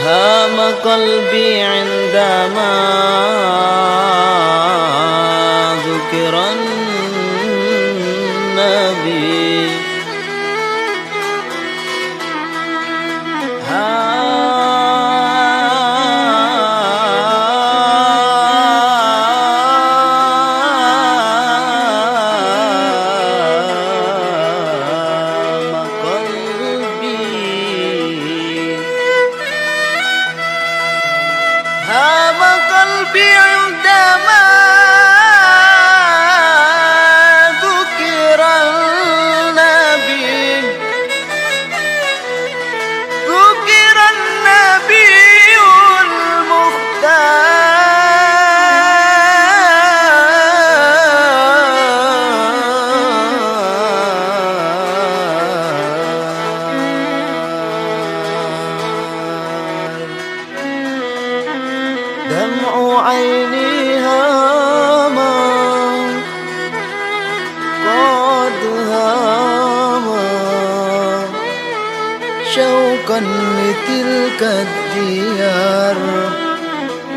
هام قلبي عندما ذكر النبي هام قلبي عندما ذكر النبي دمع عيني هاما قد هاما شوقا لتلك الديار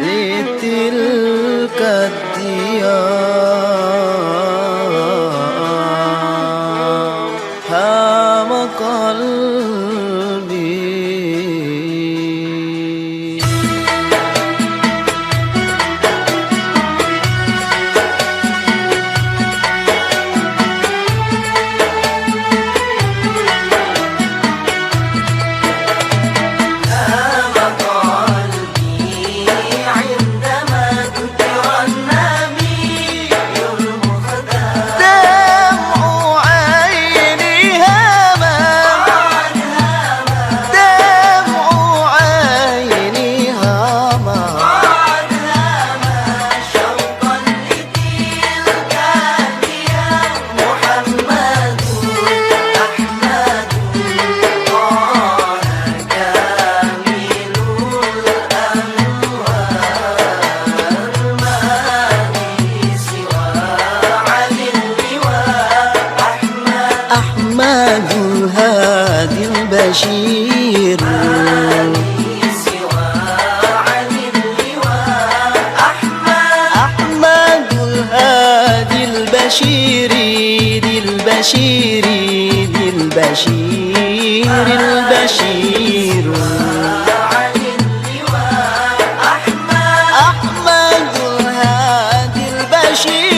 لتلك الديار هام قلبي أحمد الهادي البشير أحمد الهادي البشير البشير البشير البشير أحمد الهادي البشير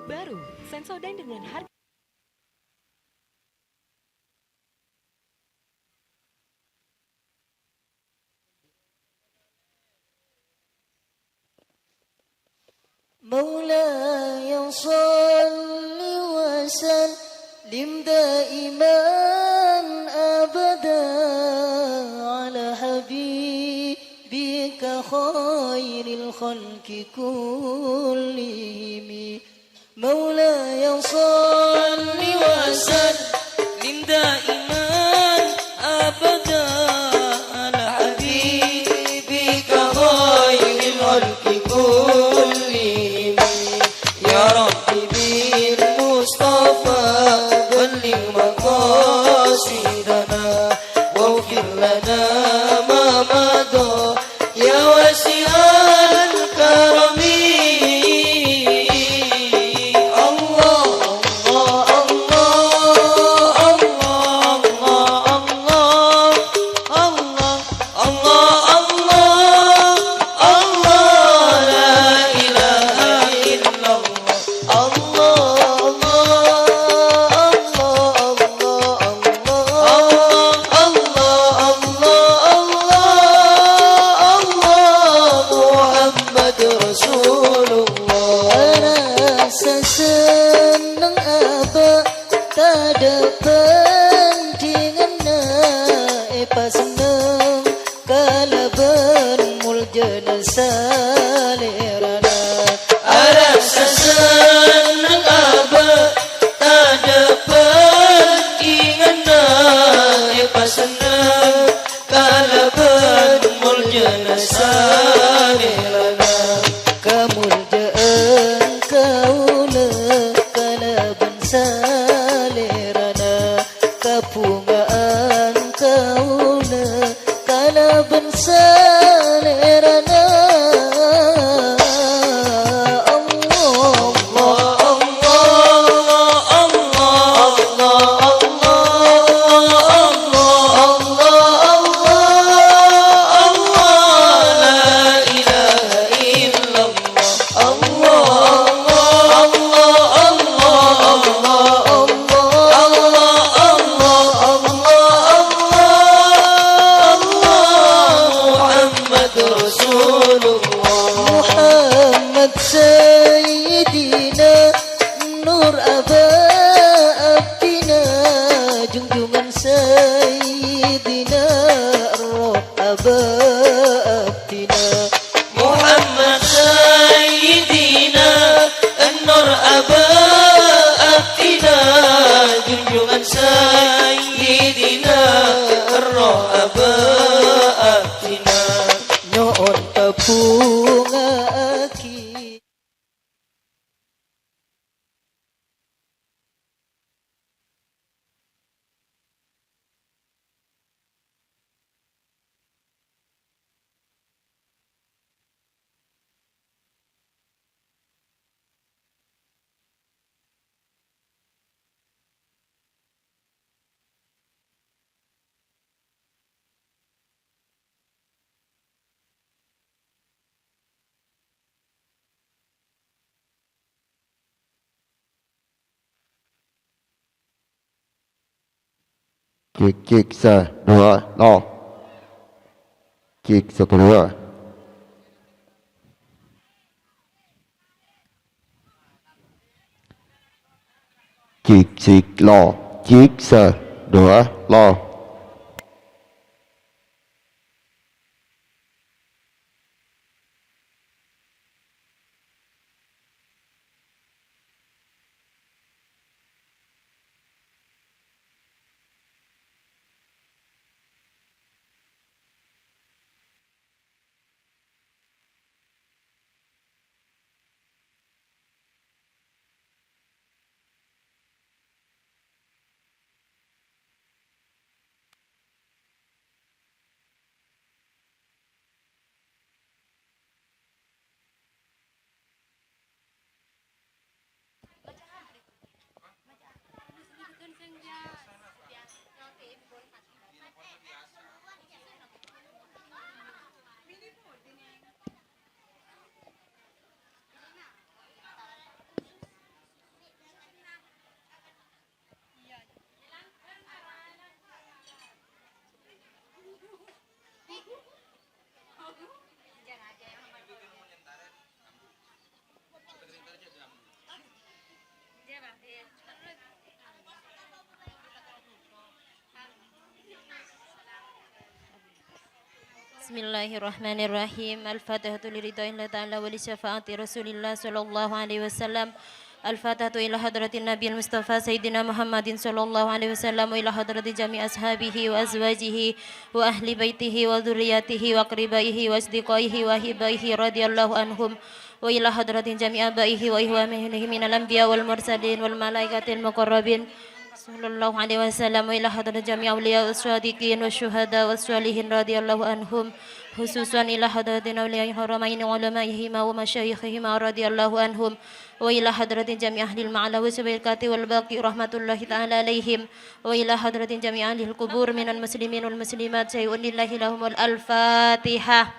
Baru Sensodyne dengan harga مولاي صل وسلم دائما أبدا على حبيبك خير الخلق كلهم مولاي صل وسلم دائما أبدا على حبيبك خير الخلق كلهم يا ربي بالمصطفى بلغ مقاصدنا واغفر لنا ما مضى يا واسع الكرم Cek dua lo. Cek satu dua. Cek lo. Cek dua lo. Bismillahirrahmanirrahim. Al-Fatihatu liridhaillah ta'ala wa li syafaati Rasulillah sallallahu alaihi wasallam. Al-Fatihatu ila hadratin Nabi Mustafa Sayyidina Muhammadin sallallahu alaihi wasallam wa ila hadrati jami' ashabihi wa azwajihi wa ahli baitihi wa dzurriyyatihi wa aqribaihi wa asdiqaihi wa hibaihi radhiyallahu anhum wa ila hadratin jami' abaihi wa ihwanihi minal anbiya wal mursalin wal malaikatil muqarrabin sallallahu alaihi wasallam wa ila hadrati jami' awliya was-sadiqin wasyuhada was-salihin radhiyallahu anhum khususan ila hadratin awliya haramain wa ulamaihim wa masyayikhihim radhiyallahu anhum wa ila hadratin jami' ahli al-ma'la wa sabaikati wal baqi rahmatullahi ta'ala alaihim wa ila hadratin jami' ahli al-qubur minal muslimin wal muslimat sayyidun lillahi lahumul al-fatihah.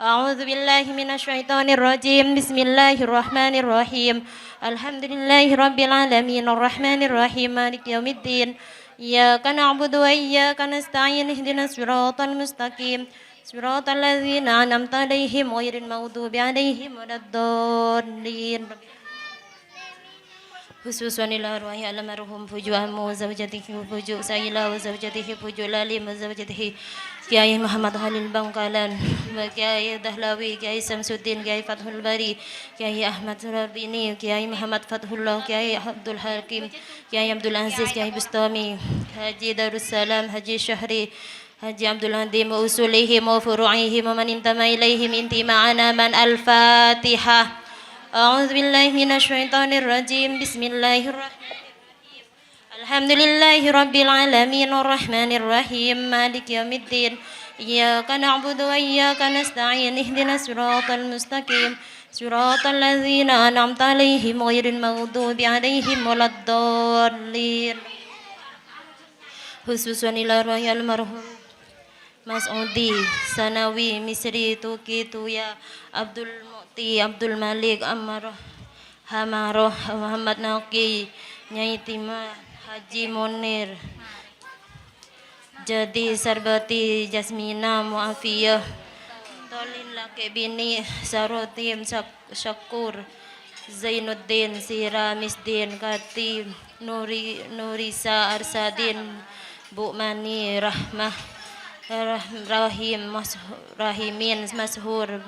A'udzu billahi minasy syaithanir rajim. Bismillahirrahmanirrahim. Alhamdulillahi rabbil alamin arrahmanir rahim maliki yaumiddin. Iyyaka na'budu wa iyyaka nasta'in ihdinas siratal mustaqim. Siratal ladzina an'amta 'alaihim ghairil maghdubi 'alaihim waladdallin. Khususan ila arwahi almarhum fujuamu zawjatihi fuju sayla wa zawjatihi fuju lalim wa zawjatihi Kiai Muhammad Khalil Bangkalan wa Kiai Dahlawi Kiai Samsuddin Kiai Fathul Bari Kiai Ahmad Surabini Kiai Muhammad Fathullah Kiai Abdul Hakim Kiai Abdul Aziz Kiai Bustami Haji Darussalam Haji Syahri Haji Abdul Hadim wa usulihim wa furu'ihim wa man intama ilaihim intima'ana man al-Fatihah. A'udzu billahi minasy syaithanir rajim. Bismillahirrahmanirrahim. Alhamdulillahi rabbil alamin arrahmanir rahim maliki yaumiddin. Iyyaka na'budu wa iyyaka nasta'in ihdinas siratal mustaqim. Siratal ladzina an'amta 'alaihim ghairil maghdubi 'alaihim waladdallin. Khususan ila arwahi almarhum Mas'udi Sanawi Misri Tuki Tuya Abdul Abdul Malik Ammar Hamaroh Muhammad Naqi Nyai Tima Haji Munir Jadi Sarbati Jasmina Muafiyah Tolin Laki Bini Sarotim Syakur Zainuddin Sira Misdin Kati Nurisa Arsadin Bu Mani Rahmah Rahim Rahimin Mashur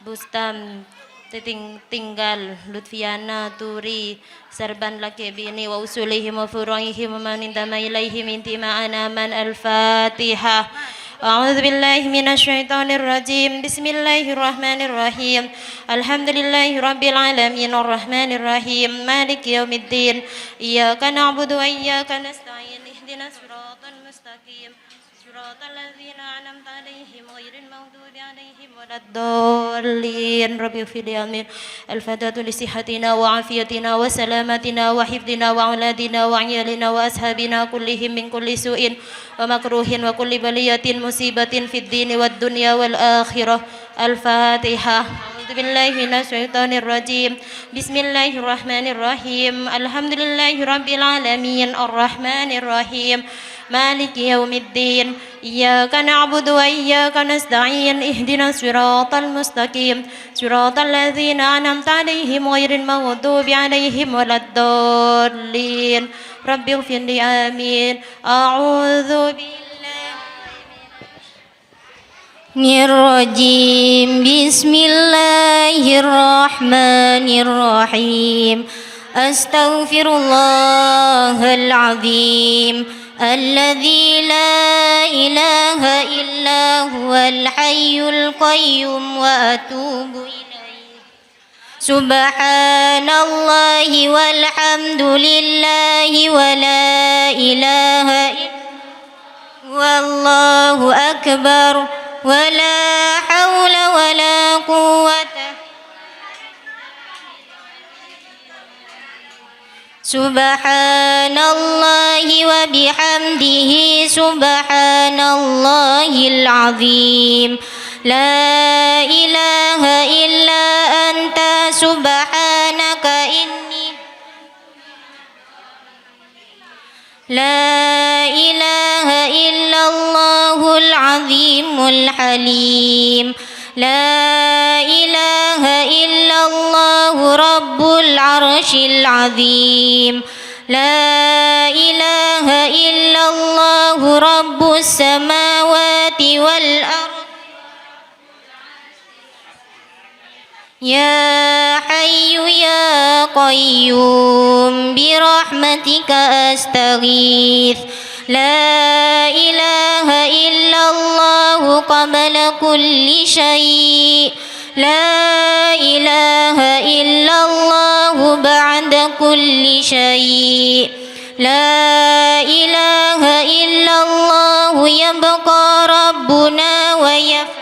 Bustam Tinggal Lutfiana Turi Sarban Laki Bini wa usulihim wa furu'ihim wa man intama ilaihim intima'ana man al-Fatihah. A'udzu billahi minasy syaithanir rajim. Bismillahirrahmanirrahim. Alhamdulillahi rabbil alamin arrahmanir rahim maliki yaumiddin. Iyyaka na'budu wa iyyaka nasta'in ihdinas siratal mustaqim. Siratal ladzina an'amta 'alaihim ghairil maghdubi 'alaihim waladdallin. Rabbi ighfirli amin. Al-fatihatu li sihhatina wa 'afiyatina wa salamatina wa hifdina wa auladina wa 'iyalina wa ashabina kullihim min kulli su'in wa makruhin wa kulli baliyatin musibatin fid dini wad dunya wal akhirah. Al-Fatihah. A'udzu billahi minasy syaithanir rajim. Bismillahirrahmanirrahim. Alhamdulillahi rabbil alamin arrahmanir rahim maliki yaumiddin. Iyyaka na'budu wa iyyaka nasta'in ihdinas siratal mustaqim siratal ladzina an'amta 'alaihim ghairil maghdubi 'alaihim waladdallin. Rabbi ighfirli amin. A'udzu billahi Bismillahirrahmanirrahim. Astaghfirullahal azim alladzi la ilaha illa huwal hayyul qayyum wa atubu ilaih. Subhanallahi walhamdulillahi wa la ilaha illallah wallahu akbar wa la hawla wa la quwwata. Subhanallahi wa bihamdihi subhanallahil azim. La ilaha illa anta subhanaka inni. La ilaha illallahul azimul halim. La ilaha illallah rabbul arshil azim. La ilaha illallah rabbus samawati wal ardh. يا حي يا قيوم برحمتك أستغيث لا إله إلا الله قبل كل شيء لا إله إلا الله بعد كل شيء لا إله إلا الله يبقى ربنا ويفنى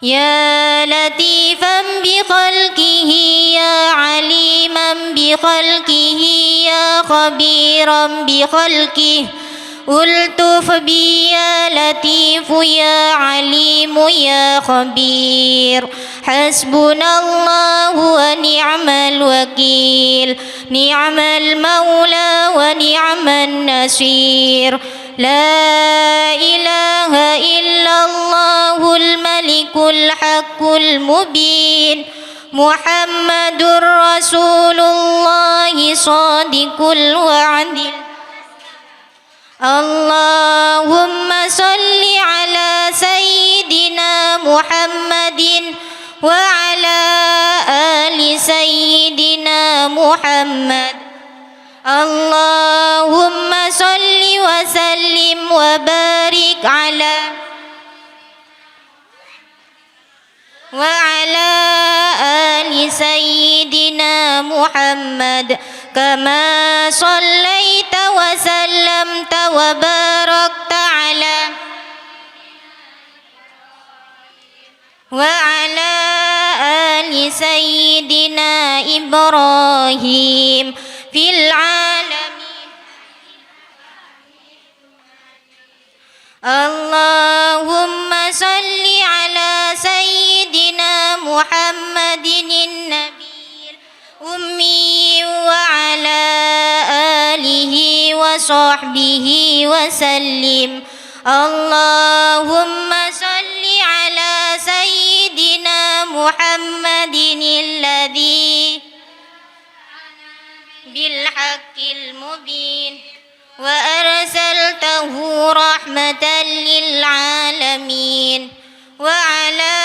يا لطيفا بخلقه يا عليما بخلقه يا خبيرا بخلقه ألطف بي يا لطيف يا عليم يا خبير حسبنا الله ونعم الوكيل نعم المولى ونعم النصير لا إله إلا الله الملك الحق المبين محمد رسول الله صادق الوعد اللهم صل على سيدنا محمد وعلى آل سيدنا محمد اللهم صل وسلم وبارك وعلى آل سيدنا محمد كما صليت وسلمت وباركت وعلى آل سيدنا إبراهيم في العالمين اللهم صل على سيدنا محمد النبي الأمي وعلى آله وصحبه وسلم اللهم صل على سيدنا محمد الذي بالحق المبين وأرسلته رحمة للعالمين وعلى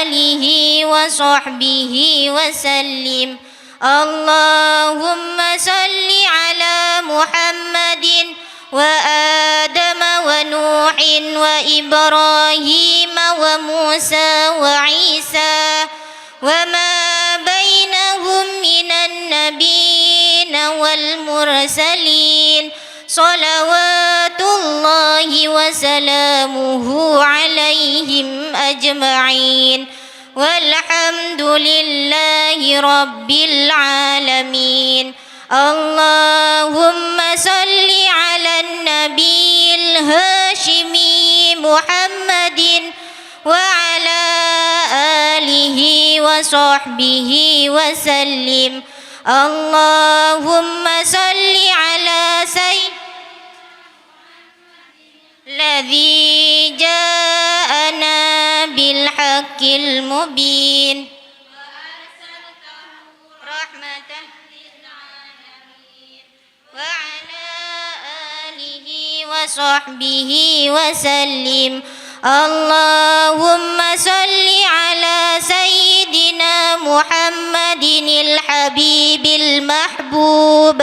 آله وصحبه وسلم اللهم صل على محمد وآدم ونوح وإبراهيم وموسى وعيسى وما بينهم من النبيين والمرسلين صلوات الله وسلامه عليهم أجمعين والحمد لله رب العالمين اللهم صل على النبي الهاشمي محمد وعلى آله وصحبه وسلم اللهم صل على الذي جاءنا بالحق المبين رحمة للعالمين وعلى آله وصحبه وسلم اللهم صل على سيدنا محمد الحبيب المحبوب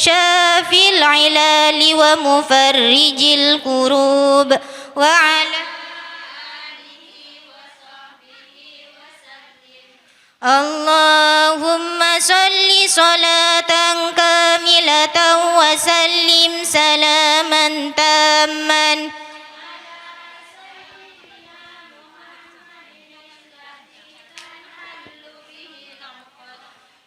شافي العلال ومفرج الكروب وعلى اللهم صل صلاة كاملة وسلم سلاما تاما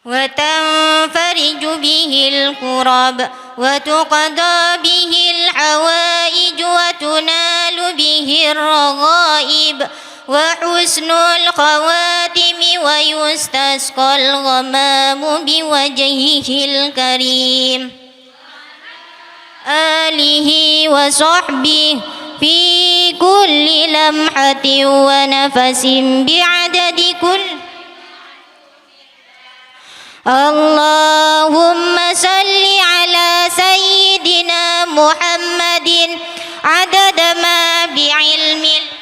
وتنفرج به الكرب وتقضى به الحوائج وتنال به الرغائب وحسن الخواتم ويستسقى الغمام بوجهه الكريم آله وصحبه في كل لمحة ونفس بعدد كل اللهم صل على سيدنا محمد عدد ما بعلم الله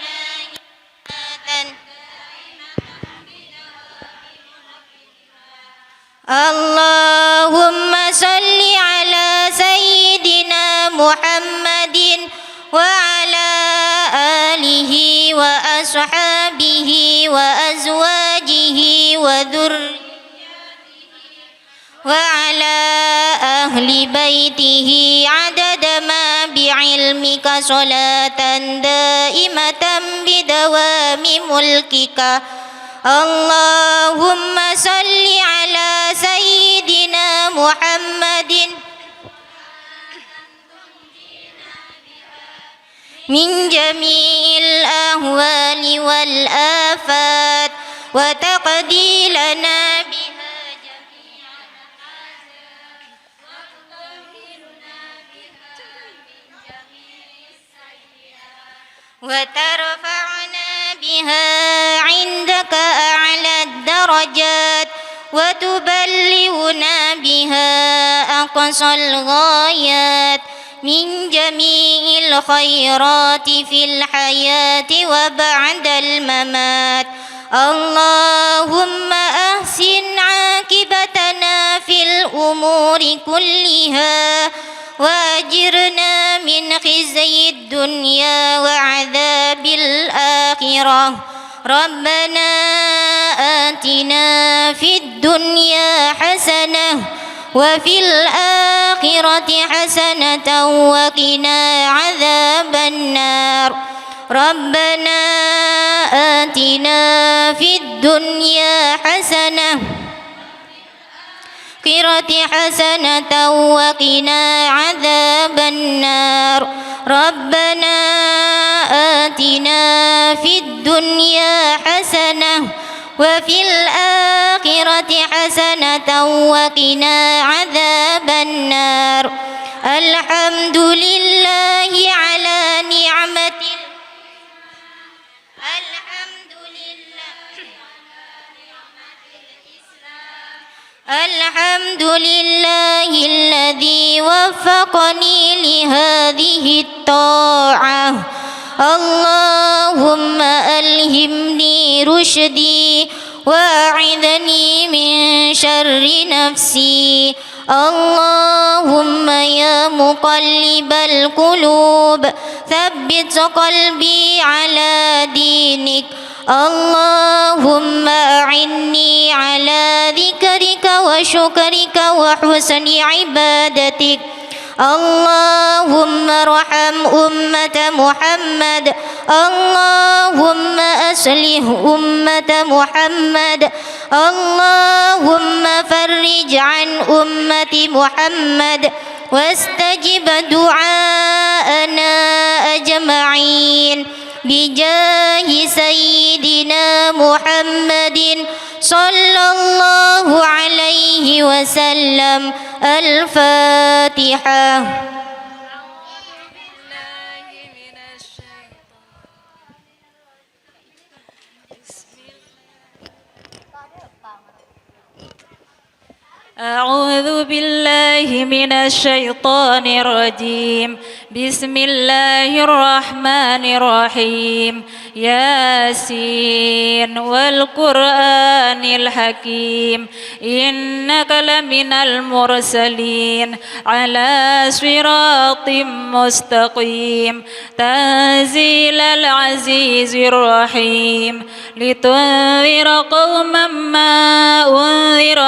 اللهم صل على سيدنا محمد وعلى آله وأصحابه وأزواجه وعلى أهل بيته عدد ما بعلمك صلاة دائمة بدوام ملكك. اللهم صل على سيدنا محمد من جميع الأهوال والآفات وتقضي لنا بها جميع المحاسن وتطهرنا بها من جميع السيئات وترفعنا بها عندك أعلى الدرجات وتبلغنا بها أقصى الغايات من جميع الخيرات في الحياة وبعد الممات. اللهم أحسن عاقبتنا في الأمور كلها وأجرنا من خزي الدنيا وعذاب الآخرة. ربنا آتنا في الدنيا حسنة وفي الآخرة حسنة وقنا عذاب النار. ربنا آتنا في الدنيا حسنة حسنة وقنا عذاب النار. ربنا آتنا في الدنيا حسنة وفي الآخرة حسنة وقنا عذاب النار. الحمد لله على نعمة الحمد لله الذي وفقني لهذه الطاعة. اللهم ألهمني رشدي وأعذني من شر نفسي. اللهم يا مقلب القلوب ثبت قلبي على دينك. اللهم أعني على ذكرك وشكرك وحسن عبادتك. اللهم ارحم أمة محمد. اللهم أصلح أمة محمد. اللهم فرج عن أمة محمد واستجب دعاءنا أجمعين بجاه سيدنا محمد صلى الله عليه وسلم. الفاتحة. أعوذ بالله من الشيطان الرجيم. بسم الله الرحمن الرحيم. ياسين والقرآن الحكيم إنك لمن المرسلين على صراط مستقيم. تنزيل العزيز الرحيم لتنذر قوما ما أنذر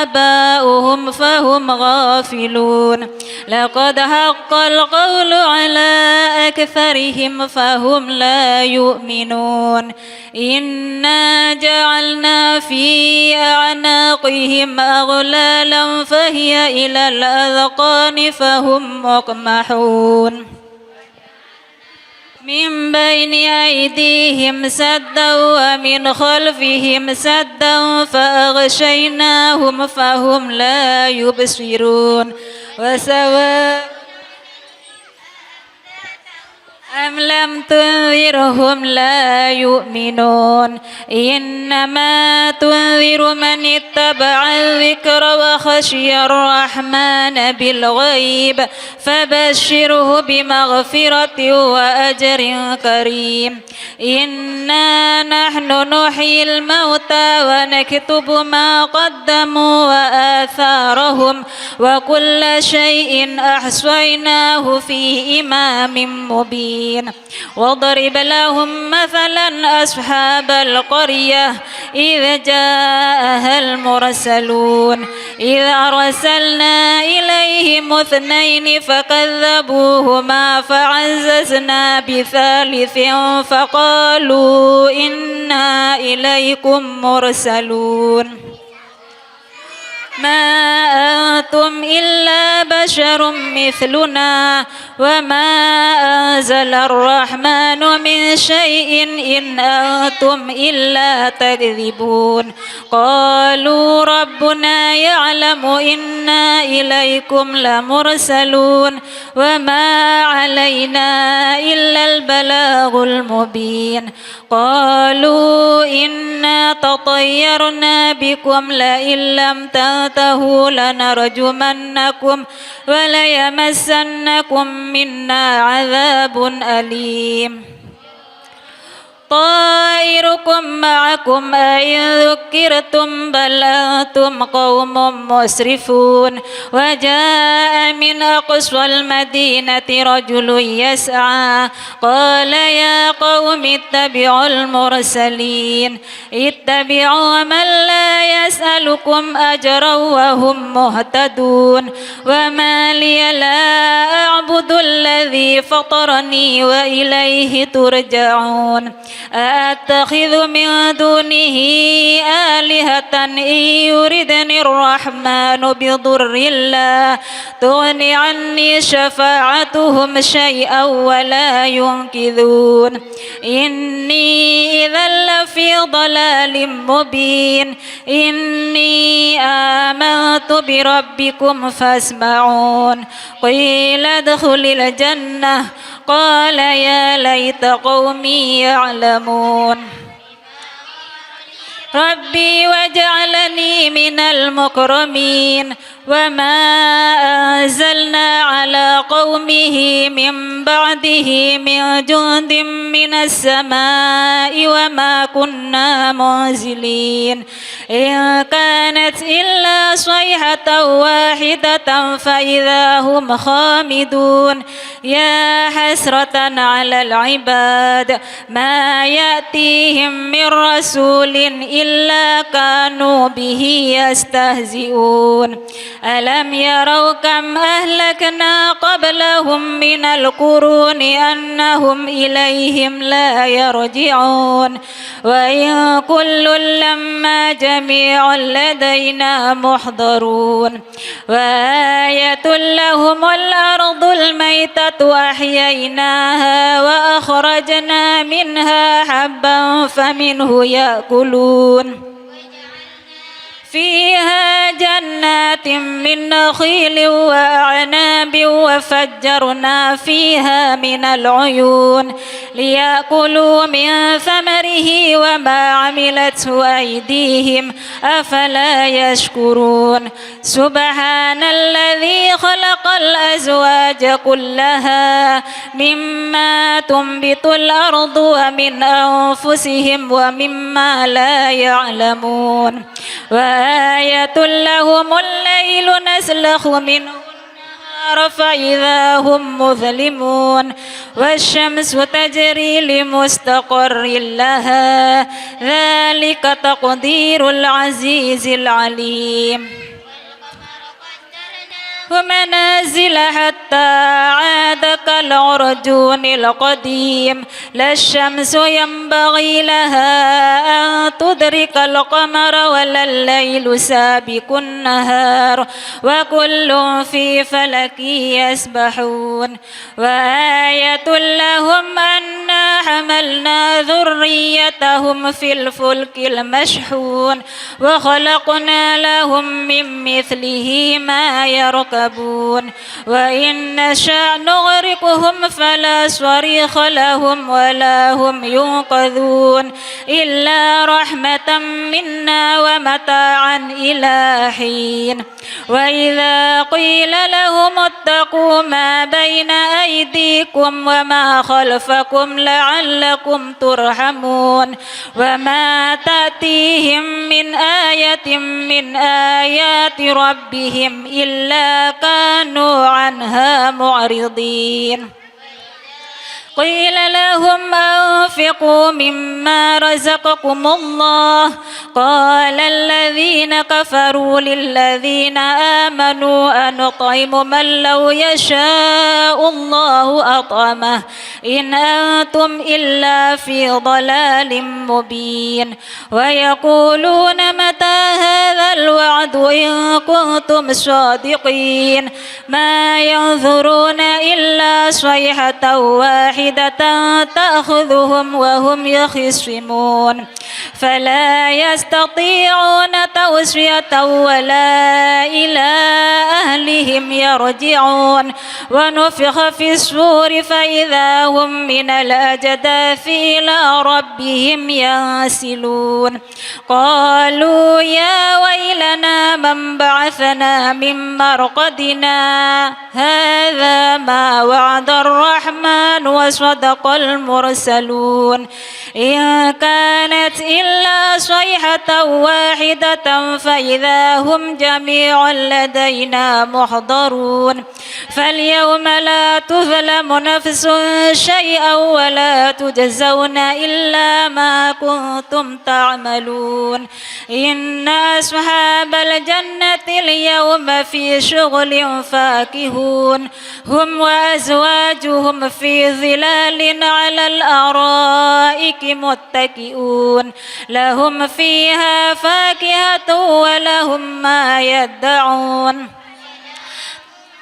آباؤهم فهم غافلون. لقد حق القول على أكثرهم فهم لا يؤمنون. إنا جعلنا في أعناقهم أغلالا فهي إلى الأذقان فهم مقمحون. من بين أيديهم سدا ومن خلفهم سدا فأغشيناهم فهم لا يبصرون. أم لم تنذرهم لا يؤمنون إنما تنذر من اتبع الذكر وخشي الرحمن بالغيب فبشره بمغفرة وأجر كريم إنا نحن نحيي الموتى ونكتب ما قدموا وآثارهم وكل شيء أحصيناه في إمام مبين واضرب لهم مثلا أصحاب القرية إذ جاءها المرسلون إذ أرسلنا إليهم اثنين فكذبوهما فعززنا بثالث فقالوا إنا إليكم مرسلون ما أنتم إلا بشر مثلنا وما أنزل الرحمن من شيء إن أنتم إلا تكذبون قالوا ربنا يعلم إنا إليكم لمرسلون وما علينا إلا البلاغ المبين قالوا إنا تطيرنا بكم لئن لم تنتهوا لنرجمنكم وليمسنكم منا عذاب أليم طائركم معكم أئن ذكرتم بل أنتم قوم مسرفون وجاء من أقصى المدينة رجل يسعى قال يا قوم اتبعوا المرسلين اتبعوا من لا يسألكم أجرا وهم مهتدون وما لي لا أعبد الذي فطرني وإليه ترجعون أأتخذ من دونه آلهة إن يردني الرحمن بضر لا تغن عني شفاعتهم شيئا ولا ينقذون إني إذا لفي ضلال مبين إني آمنت بربكم فاسمعون قيل ادخل الجنة قال يا ليت قومي يعلمون ربي وجعلني من المكرمين وما أنزلنا على قومه من بعده من جند من السماء وما كنا منزلين إن كانت إلا صيحة واحدة فإذا هم خامدون يا حسرة على العباد ما يأتيهم من رسول إلا كانوا به يستهزئون ألم يروا كم أهلكنا قبلهم من القرون أنهم إليهم لا يرجعون وإن كل لما جميع لدينا محضرون وآية لهم الأرض الميتة أحييناها وأخرجنا منها حبا فمنه يأكلون فيها جنات من نخيل وأعناب وفجرنا فيها من العيون ليأكلوا من ثمره وما عملته أيديهم أفلا يشكرون سبحان الذي خلق الأزواج كلها مما تنبت الأرض ومن أنفسهم ومما لا يعلمون وآية لهم الليل نسلخ منه النهار فإذا هم مظلمون والشمس تجري لمستقر لها ذلك تقدير العزيز العليم ومنازل حتى عاد كالعرجون القديم لا الشمس ينبغي لها أن تدرك القمر ولا الليل سابق النهار وكل في فلك يسبحون وآية لهم أنا حملنا ذريتهم في الفلك المشحون وخلقنا لهم من مثله ما يركبون وإن نشأ نغرق تخاطبهم فلا صريخ لهم ولا هم ينقذون إلا رحمة منا ومتاعا إلى حين وإذا قيل لهم اتقوا ما بين أيديكم وما خلفكم لعلكم ترحمون وما تأتيهم من آية من آيات ربهم إلا كانوا عنها معرضين قيل لهم أنفقوا مما رزقكم الله قال الذين كفروا للذين آمنوا أنطعم من لو يشاء الله أطعمه إن أنتم إلا في ضلال مبين ويقولون متى هذا الوعد إن كنتم صادقين ما ينظرون إلا صيحة واحدة تأخذهم وهم يخصمون فلا يستطيعون توصية ولا إلى أهلهم يرجعون ونفخ في الصور فإذا هم من الأجداث إلى ربهم ينسلون قالوا يا ويلنا من بعثنا من مرقدنا هذا ما وعد الرحمن وصدق المرسلون إن كانت إلا صيحة واحدة فإذا هم جميع لدينا محضرون فاليوم لا تظلم نفس شيئا ولا تجزون إلا ما كنتم تعملون إن أصحاب الجنة اليوم في شغل فاكهون هم وأزواجهم في ظلال على الأرائك متكئون لهم فيها فاكهة ولهم ما يدعون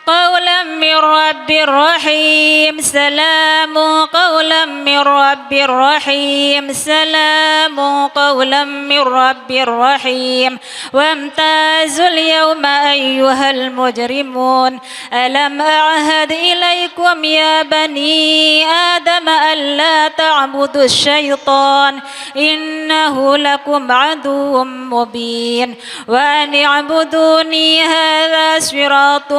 قولا من رب رحيم سلام قولا من رب رحيم سلام قولا من رب رحيم وامتازوا اليوم أيها المجرمون ألم أعهد إليكم يا بني آدم ألا تعبدوا الشيطان إنه لكم عدو مبين وأن اعبدوني هذا صراط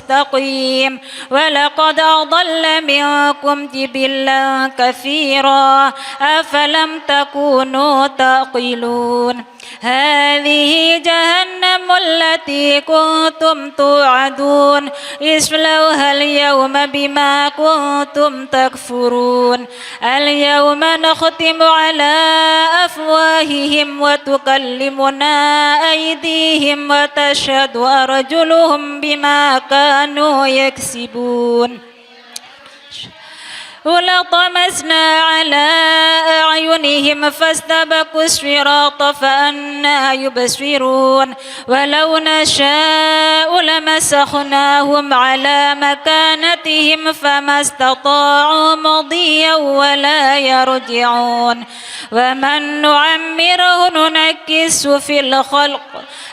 مستقيم ولقد أضل منكم جبلا كثيرا أفلم تكونوا تعقلون هذه جهنم التي كنتم توعدون اصلوها اليوم بما كنتم تكفرون اليوم نختم على أفواههم وتكلمنا أيديهم وتشهد أرجلهم بما كانوا يكسبون ولطمسنا على أعينهم فاستبقوا الصراط فأنى يبصرون ولو نشاء لمسخناهم على مكانتهم فما استطاعوا مضيا ولا يرجعون ومن نعمره ننكس في الخلق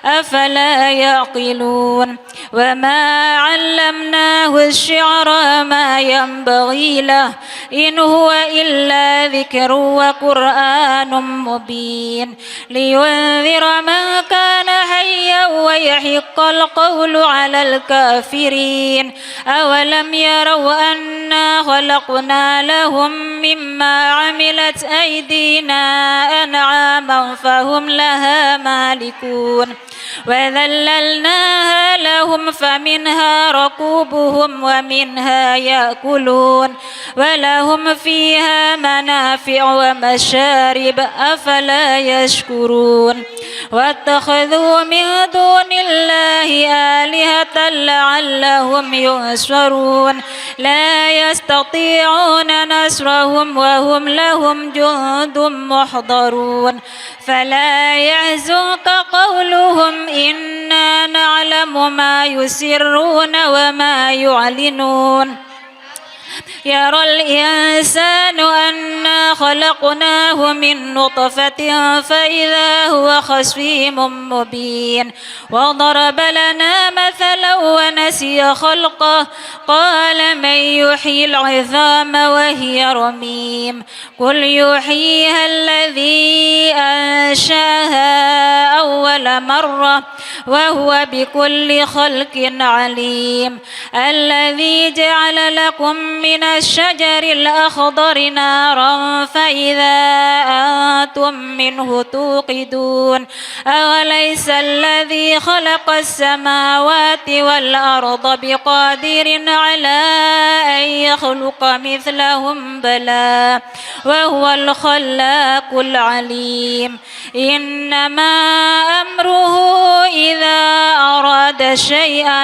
أفلا يعقلون وما علمناه الشعر ما ينبغي له إن هو إلا ذكر وقرآن مبين لينذر من كان حيا ويحق القول على الكافرين أولم يروا أنا خلقنا لهم مما عملت أيدينا أنعاما فهم لها مالكون وذللناها لهم فمنها ركوبهم ومنها يأكلون ولهم فيها منافع ومشارب أفلا يشكرون واتخذوا من دون الله آلهة لعلهم ينصرون لا يستطيعون نصرهم وهم لهم جند محضرون فلا يحزنك قولهم إنا نعلم ما يسرون وما يعلنون يرى الإنسان أنا خلقناه من نطفة فإذا هو خصيم مبين وضرب لنا مثلا ونسي ونسي خلقه قال من يحيي العظام وهي رميم قل يحييها الذي أنشأها أول مرة وهو بكل خلق عليم الذي جعل لكم من الشجر الأخضر نارا فإذا أنتم منه توقدون أوليس الذي خلق السماوات والأرض بقادر على أن يخلق مثلهم بلى وهو الخلاق العليم إنما أمره إذا أراد شيئا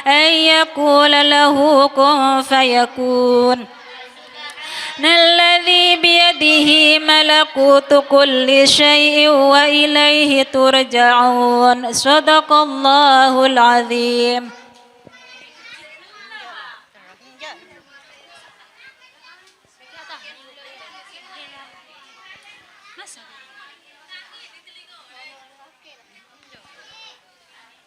أن يقول له كن فيكون الذي بيده ملكوت كل شيء وإليه ترجعون صدق الله العظيم.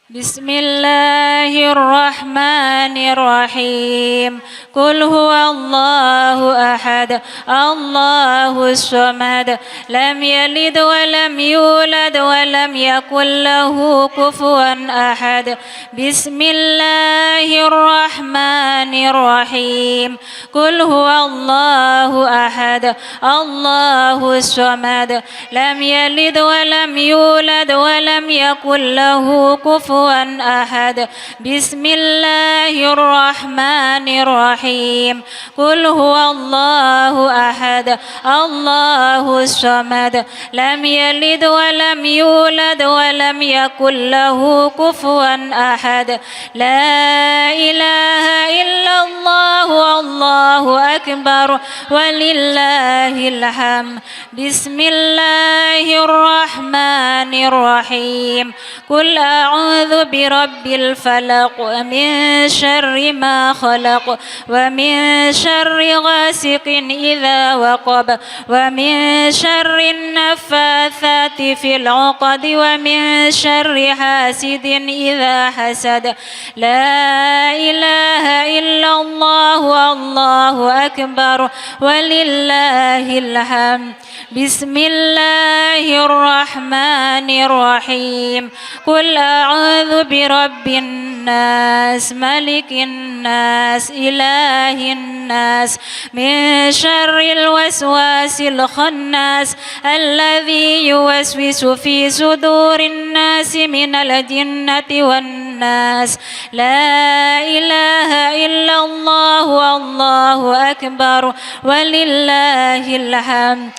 بسم الله الرحمن الرحيم قل هو الله أحد الله الصمد لم يلد ولم يولد ولم يكن له كفوا أحد بسم الله الرحمن الرحيم قل هو الله أحد الله الصمد لم يلد ولم يولد ولم يكن له كفوا أحد بسم الله الرحمن الرحيم قل هو الله أحد الله الصمد لم يلد ولم يولد ولم يكن له كفوا أحد لا إله إلا الله الله أكبر ولله الحمد بسم الله الرحمن الرحيم قل أعوذ برب الفلق من شر ما خلق ومن شر غاسق إذا وقب ومن شر النفاثات في العقد ومن شر حاسد إذا حسد لا إله إلا الله الله أكبر ولله الحمد بسم الله الرحمن الرحيم قل أعوذ برب الناس ملك الناس إله الناس من شر الوسواس الخناس الذي يوسوس في صدور الناس من الجنة والناس لا إله إلا الله الله أكبر ولله الحمد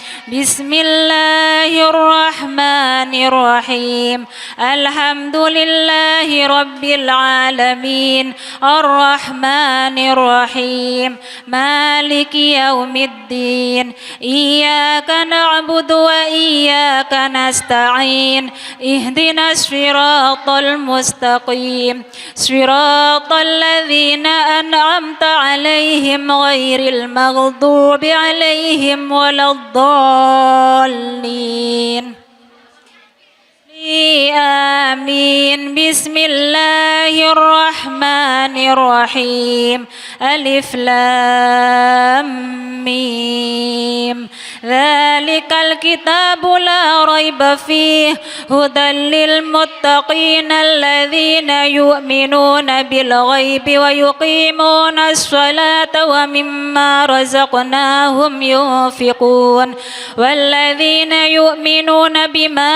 بسم الله الرحمن الرحيم الحمد لله رب العالمين الرحمن الرحيم مالك يوم الدين إياك نعبد وإياك نستعين اهدنا الصراط المستقيم صراط الذين أنعمت عليهم غير المغضوب عليهم ولا الضالين آمين بسم الله الرحمن الرحيم ألف لام ميم ذلك الكتاب لا ريب فيه هدى للمتقين الذين يؤمنون بالغيب ويقيمون الصلاة ومما رزقناهم ينفقون والذين يؤمنون بما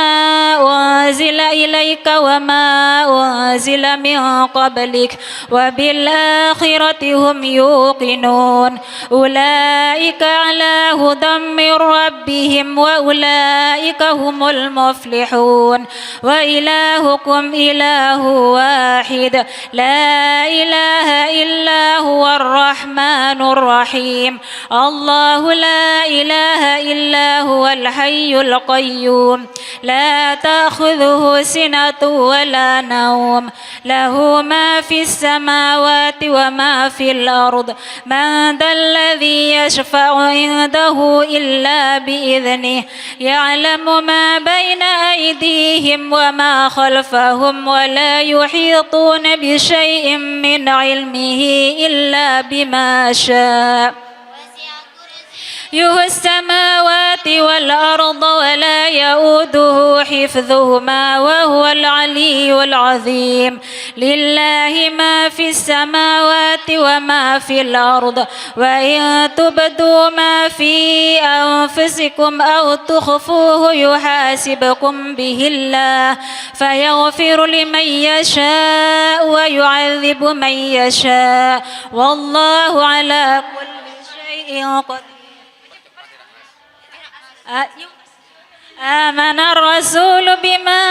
أنزل إليك وما أنزل من قبلك وبالآخرة هم يوقنون أولئك على هدى من ربهم وأولئك هم المفلحون وإلهكم إله واحد لا إله إلا هو الرحمن الرحيم الله لا إله إلا هو الحي القيوم لا تأخذه سنة ولا نوم له ما في السماوات وما في الأرض من ذا الذي يشفع يشفع عنده إلا بإذنه يعلم ما بين أيديهم وما خلفهم ولا يحيطون بشيء من علمه إلا بما شاء يهو السماوات والأرض ولا يؤوده حفظهما وهو العلي العظيم لله ما في السماوات وما في الأرض وإن تبدوا ما في أنفسكم أو تخفوه يحاسبكم به الله فيغفر لمن يشاء ويعذب من يشاء والله على كل شيء قدير. آمن الرسول بما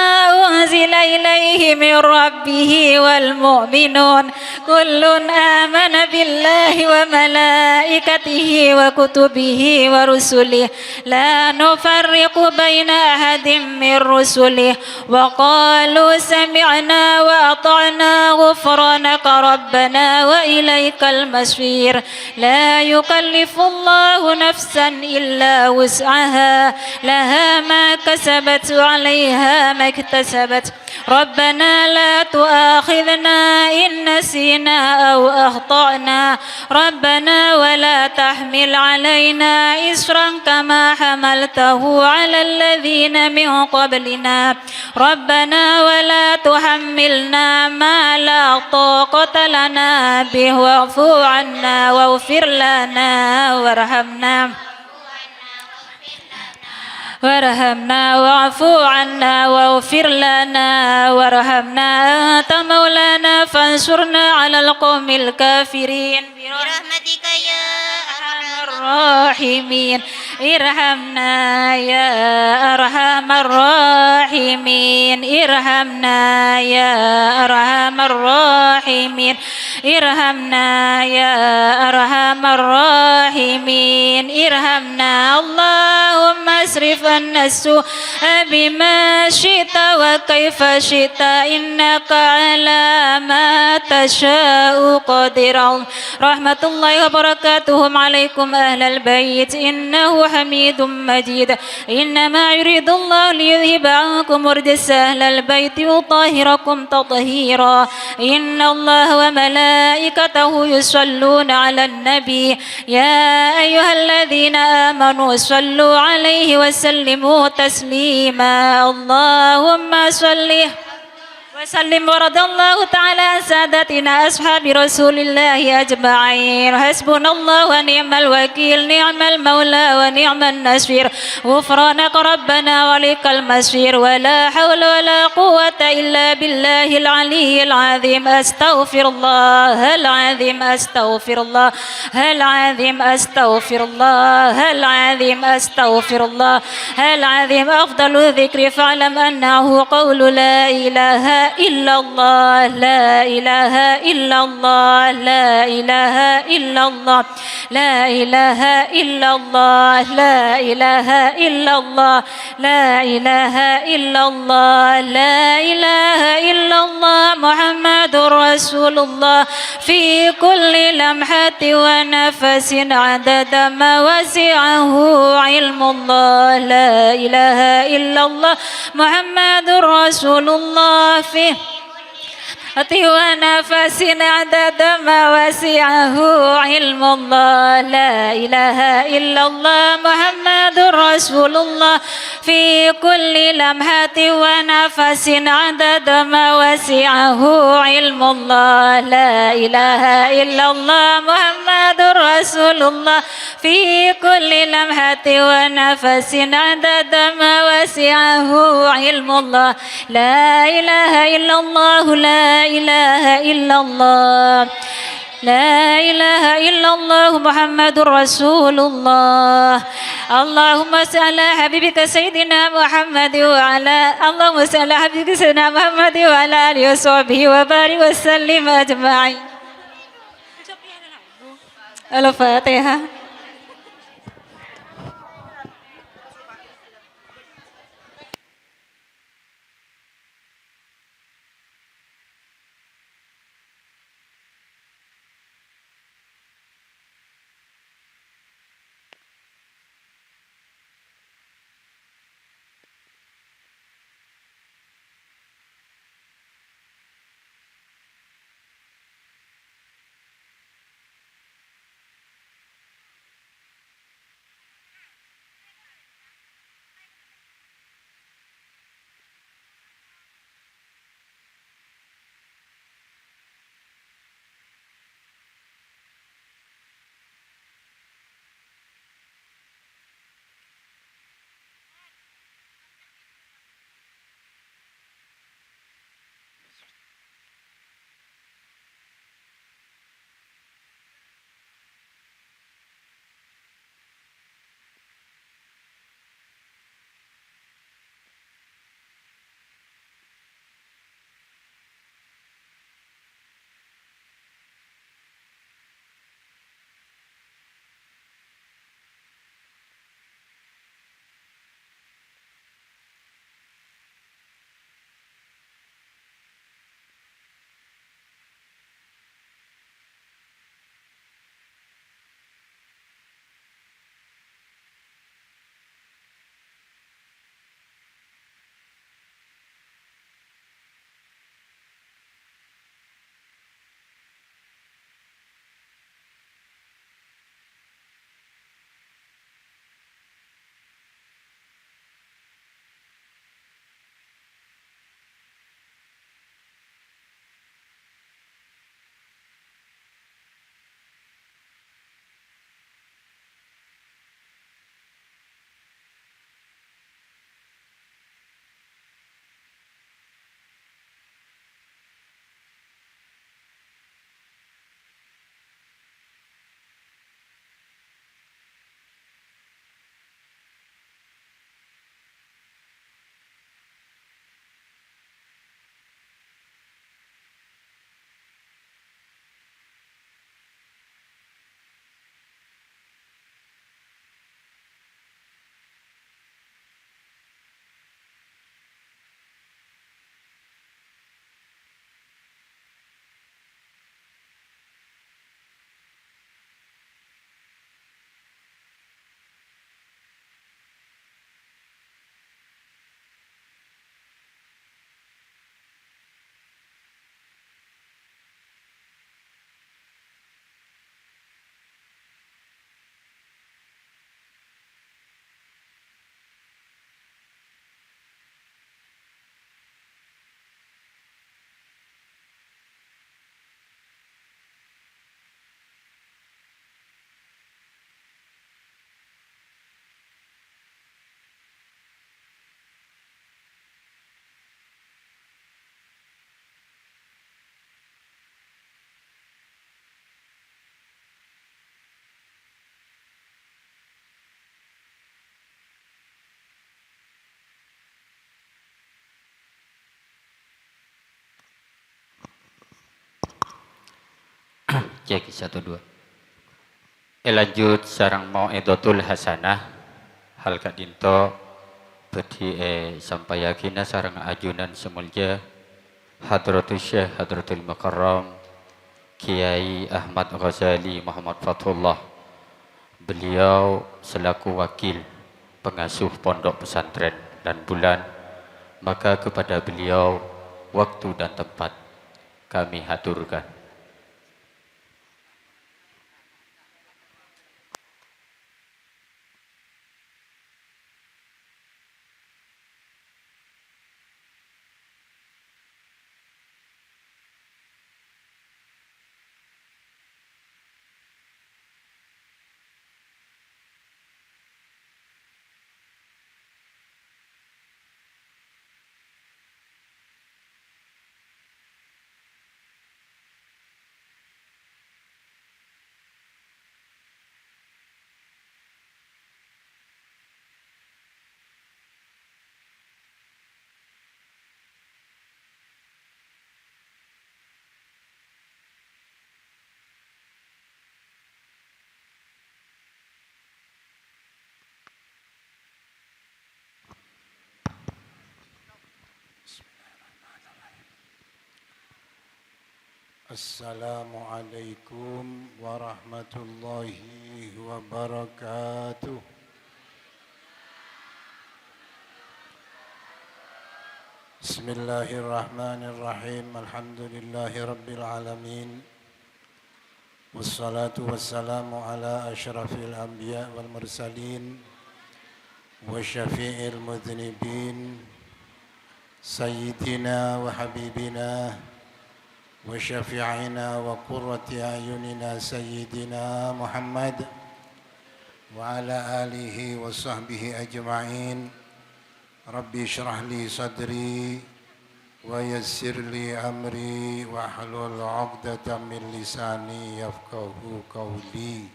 أنزل إليه من ربه والمؤمنون كل آمن بالله وملائكته وكتبه ورسله لا نفرق بين أحد من رسله وقالوا سمعنا وأطعنا غفرانك ربنا وإليك المصير لا يكلف الله نفسا إلا وسعها لها ما كسبت وعليها ما اكتسبت ربنا لا تؤاخذنا إن نسينا أو أخطأنا ربنا ولا تحمل علينا إصرا كما حملته على الذين من قبلنا ربنا ولا تحملنا ما لا طاقة لنا به واعف عنا واغفر لنا وارحمنا واعف عنا واغفر لنا وارحمنا أنت مولانا فانصرنا على القوم الكافرين برحمتك يا أرحم الراحمين ارحمنا يا أرحم الراحمين ارحمنا يا أرحم الراحمين ارحمنا يا أرحم الراحمين ارحمنا اللهم اصرف عنا السوء بما شئت وكيف شئت إنك على ما تشاء قدير رحمة الله وبركاته عليكم أهل البيت إنه حميد مجيد إنما يريد الله ليذهب عنكم رجس أهل البيت ويطهركم تطهيرا إن الله وملائكته يصلون على النبي يا أيها الذين آمنوا صلوا عليه وسلموا تسليما اللهم صل وسلم ورضي الله تعالى عن سادتنا أصحاب رسول الله أجمعين حسبنا الله ونعم الوكيل نعم المولى ونعم النصير غفرانك ربنا ولك المصير ولا حول ولا قوة إلا بالله العلي العظيم أستغفر الله العظيم أستغفر الله العظيم أستغفر الله العظيم أستغفر الله العظيم أفضل الذكر فاعلم أنه قول لا إله إلا الله لا إله إلا الله لا إله إلا الله لا إله إلا الله لا إله إلا الله لا إله إلا الله لا إله إلا الله محمد رسول الله في كل لمحة ونفس عدد ما وسعه علم الله لا إله إلا الله محمد رسول الله في ونفس عدد ما وسعه علم الله لا إله إلا الله محمد رسول الله في كل لمحة ونفس عدد ما وسعه علم الله لا إله إلا الله محمد رسول الله في كل لمحة ونفس عدد ما وسعه علم الله لا إله إلا الله لا إله إلا الله لا إله إلا الله محمد رسول الله اللهم صل على حبيبك سيدنا محمد وعلى اللهم صل على حبيبك سيدنا محمد وعلى آله وصحبه وبارك وسلم أجمعين الفاتحة. Cek 1 2. Lanjut sarang mau'idatul hasanah hal kadinto bedi sampai yakina sarang ajunan semulja Hadratul Syekh Hadratul Mukarram Kiai Ahmad Ghazali Muhammad Fathullah. Beliau selaku wakil pengasuh pondok pesantren dan bulan, maka kepada beliau waktu dan tempat kami haturkan. Assalamualaikum warahmatullahi wabarakatuh. Bismillahirrahmanirrahim. Alhamdulillahi rabbil alamin. Wassalatu wassalamu ala asyrafil anbiya wal mursalin wa syafi'il mudhnibin sayyidina wa habibina وشفيعنا وقرة أعيننا سيدنا محمد وعلى آله وصحبه أجمعين ربي اشرح لي صدري ويسر لي أمري واحلل عقدة من لساني يفقه قولي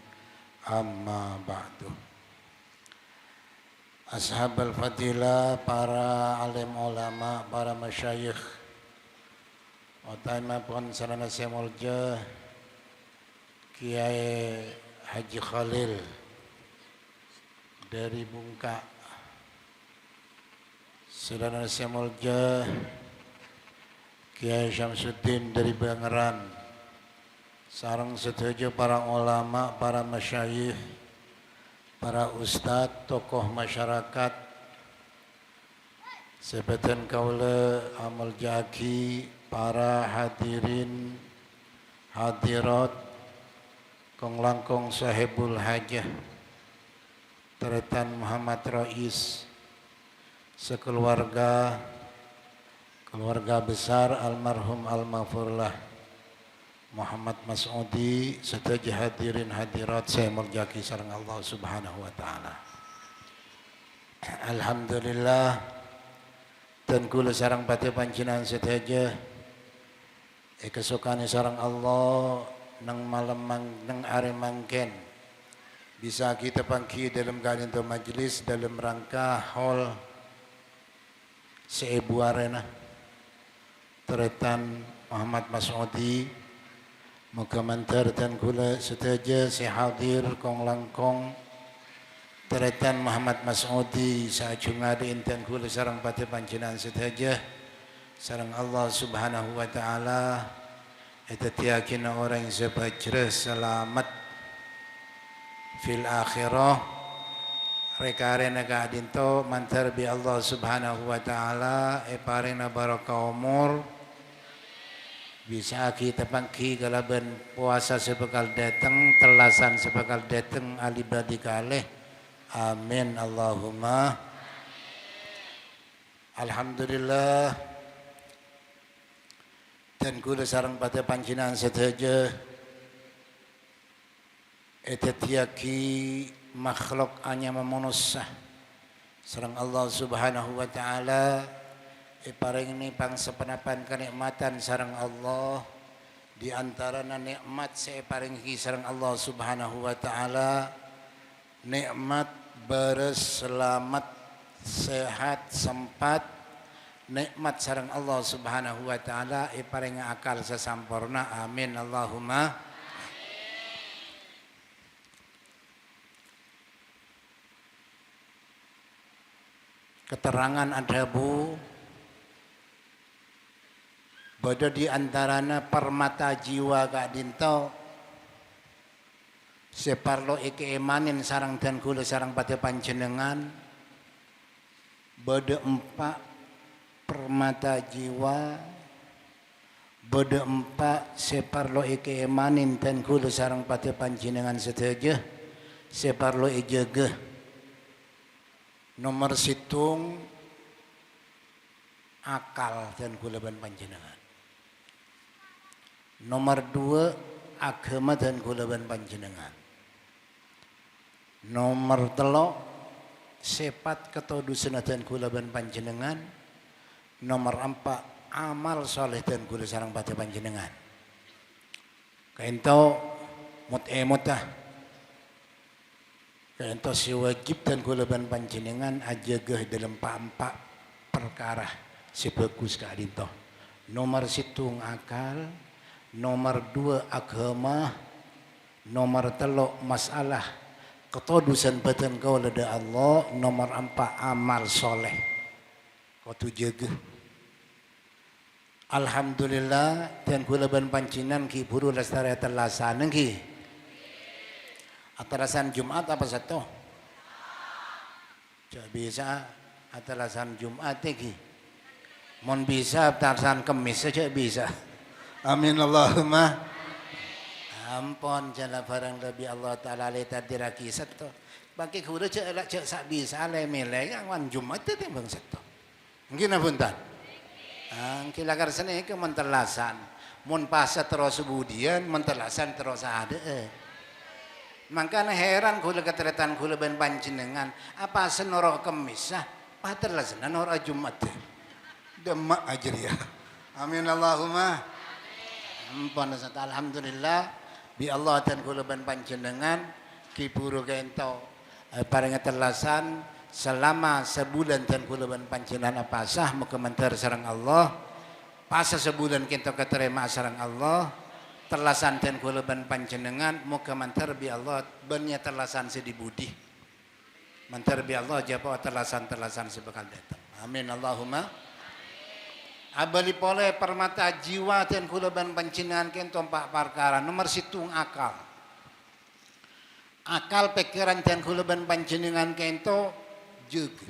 أما بعد. Ashab al-fadilah, para alim ulama, para masyayikh, Otaima pun sarana semolja Kiai Haji Khalil dari Bungka, sarana semolja Kiai Syamsuddin dari Bangeran, sarang setuju para ulama, para masyayikh, para ustadz, tokoh masyarakat, sebatan kaula amal jaki, para hadirin hadirat kong langkong sahibul hajah Teretan Muhammad Rais, sekeluarga, keluarga besar almarhum almarhumlah Muhammad Mas'udi, setuju hadirin hadirat saya murjaki sareng Allah Subhanahu wa taala. Alhamdulillah dan kula sareng pati panjenengan setuju kesukaan sarang Allah nang malam nang are mangken bisa kita pangki dalam keadaan majelis dalam rangka hall Seebu Arena Teretan Muhammad Mas'udi. Muka mantar dan kula setuju si hadir kong langkong Teretan Muhammad Mas'udi saajungade intan kula sarang pati panjenengan setuju sarang Allah Subhanahu wa taala eta yakin orang yang sebajrah selamat fil akhirah rekarena kadinto mantar bi Allah Subhanahu wa taala parena barokah umur bisa kita pangki galaban puasa sebekal datang telasan sebekal datang alibadi kalih amin Allahumma. Alhamdulillah dan kula sareng pada panjenengan sedaja eta tiaki makhluk hanya manusia sareng Allah Subhanahu wa taala paring ini pangsepenapan kenikmatan sareng Allah di antarana nikmat saya paring sareng Allah Subhanahu wa taala nikmat beres selamat sehat sempat nikmat sareng Allah Subhanahu wa taala paring akal sesampurna amin Allahumma. keterangan ada bu bodo di antarana permata jiwa kak dinto separlo eke emanin sarang dan kula sarang pada panjenengan bodo empat permata jiwa bodo empat separlo eke emanin dan kula sarang pada panjenengan setuju separlo ejege nomor situng akal dan kula ban panjenengan nomor dua agama dan kula ban panjenengan nomor telo sifat ketodusan dan kula ban panjenengan nomor empat amal soleh dan kula sarang pada panjenengan kaento mutah kaento si wajib dan kula ban panjenengan ajagah dalam empat perkara si bagus ka adinto nomor situng akal nomor dua agama nomor telo masalah ketodusan badan kau lada Allah nomor empat amal soleh kau tu jaga alhamdulillah dan kula ban panjinan ki buru lestari atalasan ki atalasan Jumat apa satu cak bisa atalasan Jumat ki mon bisa atalasan Kemis saja bisa amin Allahumma ampun jala barang lebih Allah Ta'ala le tadiraki satu bagi kuda cek sak bisa le mele yang wan Jumat itu timbang satu mungkin apuntan kilakar seni ke mentelasan mun pasa terus kemudian mentelasan terus ada makanya heran kuda keteretan kuda ben panjenengan apa senoro Kemis patelasan noro Jumat demak aja ya amin Allahumma ampun alhamdulillah bi Allah dan kula ban panjenengan ki puru kento paring telasan selama sebulan dan kula ban panjenengan apa sah muga mentar sareng Allah pas sebulan kento keterima sareng Allah telasan dan kula ban panjenengan muga mentar bi Allah bannya telasan sedi budi mentar bi Allah japa telasan sebekal datang amin Allahumma abali pole permata jiwa dan kula ban panjenengan kento empat perkara nomor situng akal pikiran dan kula ban panjenengan kento juga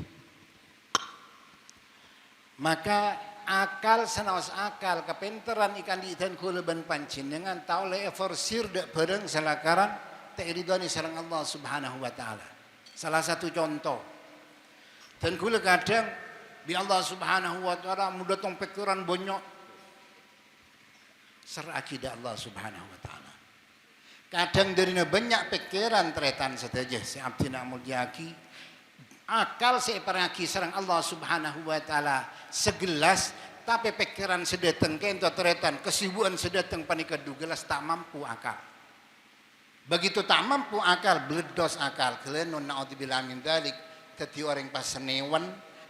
maka akal senaos akal kepinteran ikan di dan kula ban panjenengan tau le forsir dak bareng salakaran ta'ridani sareng Allah Subhanahu wa taala salah satu contoh dan kula kadang bi Allah Subhanahu wa taala mudah tong pikiran bonyok serakidah Allah Subhanahu wa taala kadang dari banyak pikiran tretan saja si abdina mulyaki akal si perangaki sareng Allah Subhanahu wa taala segelas tapi pikiran sedeteng kento tretan kesibukan sedeteng panika dugelas tak mampu akal begitu tak mampu akal bledos akal kelenon naudzubillah min dzalik dadi orang pas senewan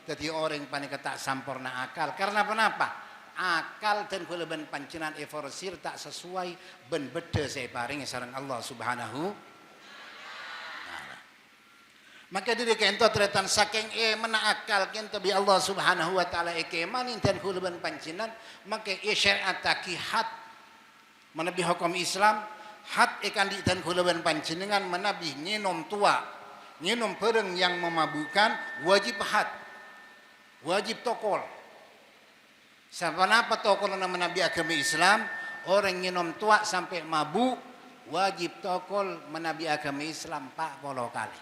jadi orang panik tak sampurna akal karena kenapa akal dan kula ban panjenengan eforsir tak sesuai ben beda saya paring sareng Allah Subhanahu maka diri kento tretan saking mena akal kento bi Allah Subhanahu wa taala manin dan kula ban panjenengan maka syariat takihat menabi hukum Islam hat ikan di dan kula ban panjenengan menabi nyinom tua nyinom bareng yang memabukkan wajib hat wajib tokol. Siapa tokol nama Nabi agama Islam orang minum tua sampai mabuk wajib tokol menabi agama Islam 40 kali.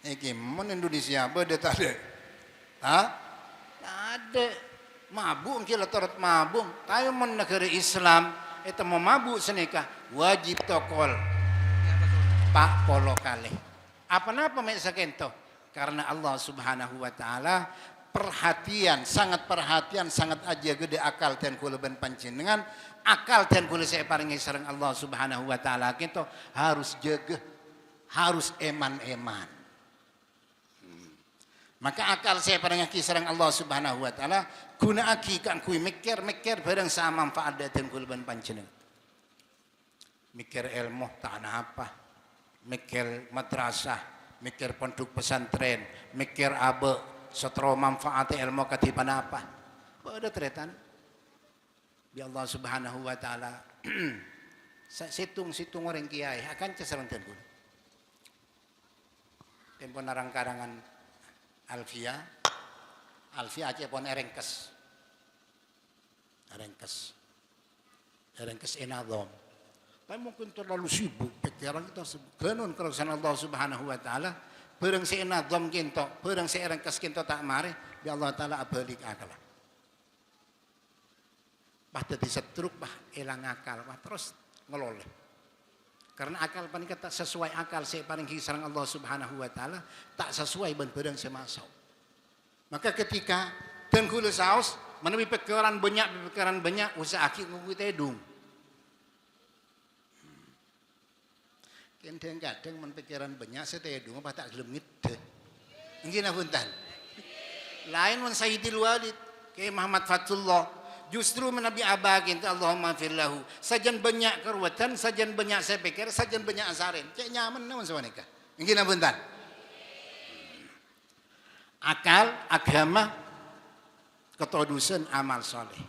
Iki mon Indonesia beda tak ada. Hah? Ada mabuk kira turut mabuk. Tayo mon negara Islam itu mau mabuk senika wajib tokol 40 kali. Apa-apa mek sakento? Karena Allah Subhanahu wa taala sangat perhatian sangat aja gede akal dan kula ban panjenengan akal dan kula saya paringi sareng Allah Subhanahu wa taala kita harus jaga harus eman-eman maka akal saya paringi sareng Allah Subhanahu wa taala guna aki kan kuwi mikir bareng sama manfaat dan kula ban panjenengan mikir ilmu tak apa mikir madrasah mikir pondok pesantren, mikir abe setro manfaat ilmu katipan apa. Pada teretan. Bi Allah Subhanahu wa taala situng orang kiai akan cesaran tentu. Tempon narang karangan Alfia aja pon erengkes enadom. Tapi mungkin terlalu sibuk pikiran kita kenun kerajaan Allah Subhanahu wa taala bareng si enadom kinto bareng si erengkes kinto tak mari bi Allah taala abalik akal. Bah dadi setruk bah elang akal bah terus ngeloleh. Karena akal paling tak sesuai akal saya paling kisarang Allah Subhanahu wa taala tak sesuai ben bareng semasau. Maka ketika tengkulu saus menepi pikiran banyak usaha aki ngungku tedung. Kadang men pikiran banyak setedung apa tak gelem ngide. Nggih punten. Lain mun Sayyidil Walid Kiai Muhammad Fatullah justru menabi abakin Allahumma firlahu sajan banyak kerwatan sajan banyak saya pikir sajan banyak asarin cek nyaman namun sewanika nggih punten. Akal agama ketudusan amal soleh.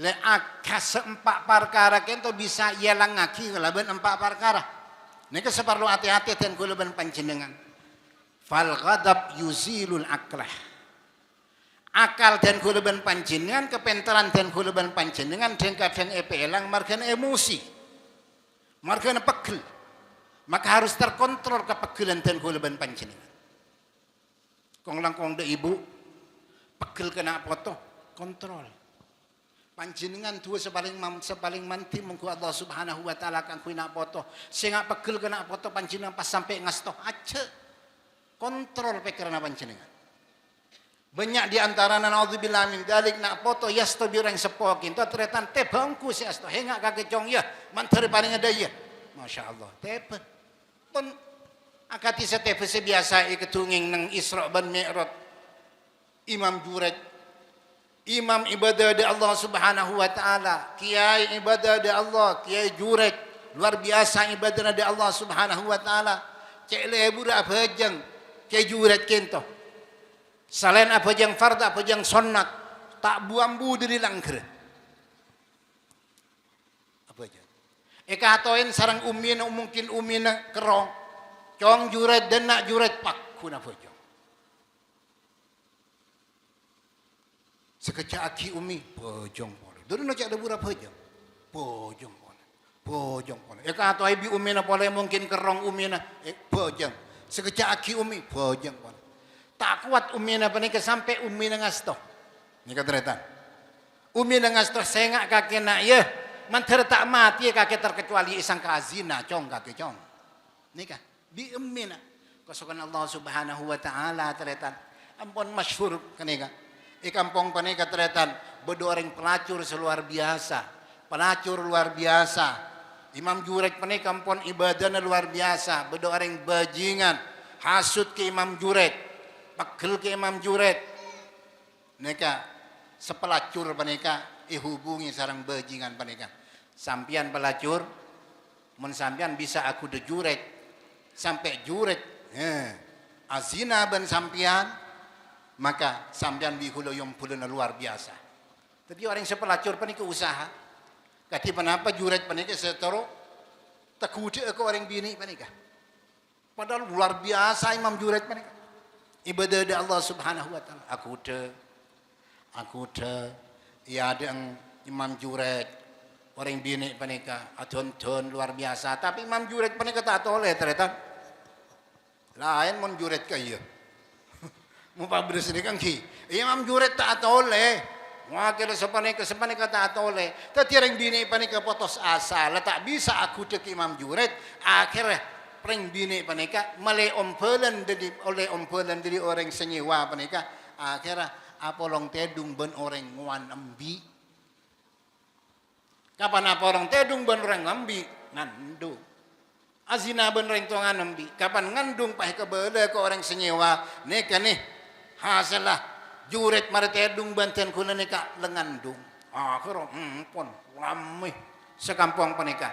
Le akas empat perkara kento bisa yelang ngaki ngelaban empat perkara. Nika seperlu hati-hati dan kulaban panjenengan. Fal ghadab yuzilul aklah. Akal dan kulaban panjenengan, kepentaran dan kulaban panjenengan dan kadang epelang margana emosi. Margana pegel. Maka harus terkontrol kepegelan dan kulaban panjenengan. Kong langkong de ibu pegel kena foto kontrol panjenengan dua sepaling manti mengku Allah Subhanahu wa taala kang kuina foto sing pegel kena foto panjenengan pas sampai ngastoh aja kontrol pikiran panjenengan banyak di antara naudzubillah min dalik nak foto yasto birang sepokin to tretan te bangku si asto henga kakecong ya manteri paling ada ya masyaallah tepe pun akati setepe sebiasa iketunging nang Isra ban Mi'raj Imam Juret imam ibadah di Allah Subhanahu wa taala kiai ibadah di Allah kiai Juret luar biasa ibadah di Allah Subhanahu wa taala cek lebur apa jeng kiai Juret kento selain apa jeng fard apa jeng sunnat tak buambu diri langker apa aja atoin sarang umina mungkin umina kerong cong Juret dan nak Juret pak kuna pojong. Sekecak aki umi pojong pole. Dulu nak ada berapa pojong? Pojong pole. Pojong pole. Eka atau ibi umi na pole mungkin kerong umi na pojong. Sekecak aki umi pojong pole. Tak kuat umi na panik sampai umi na ngasto. Ni kateretan. Umi na ngasto sengak kaki nak ya. Manter tak mati kaki terkecuali isang kazina cong kaki cong. Nikah. Di emina kosokan Allah Subhanahu wa taala teretan ampun masyhur kanika ikampong panika teretan bedoreng pelacur seluar biasa pelacur luar biasa Imam Juret panika ampun ibadahna luar biasa bedoreng bajingan hasud ke Imam Juret pegel ke Imam Juret nika sepelacur panika ihubungi sarang bajingan panika sampian pelacur mun sampian bisa aku de Juret sampai Juret azina ben sampian maka sampian bihulo yang puluna luar biasa tapi orang sepelacur panika usaha kati kenapa Juret panika setoro takude ke orang bini panika padahal luar biasa Imam Juret panika ibadah di Allah Subhanahu wa taala aku de ya ada Imam Juret orang bini panika adon-don luar biasa tapi Imam Juret panika tak toleh ternyata lain mun Juret kaya mu pabres ni kang ki Imam Juret tak toleh wakil sepanika tak toleh tati orang bini panika potos asa la tak bisa aku dek Imam Juret akhirnya pring bini panika male ompelan oleh ompelan dari orang senyewa panika akhirnya apolong tedung ben orang nguan embi kapan apa orang tedung ben orang ngambi ngandung azina ben orang tuangan ngambi kapan ngandung pah kebele ke orang senyewa nika nih hasalah Juret mari tedung banten kuna nika lengandung akhir pon ramai sekampung panika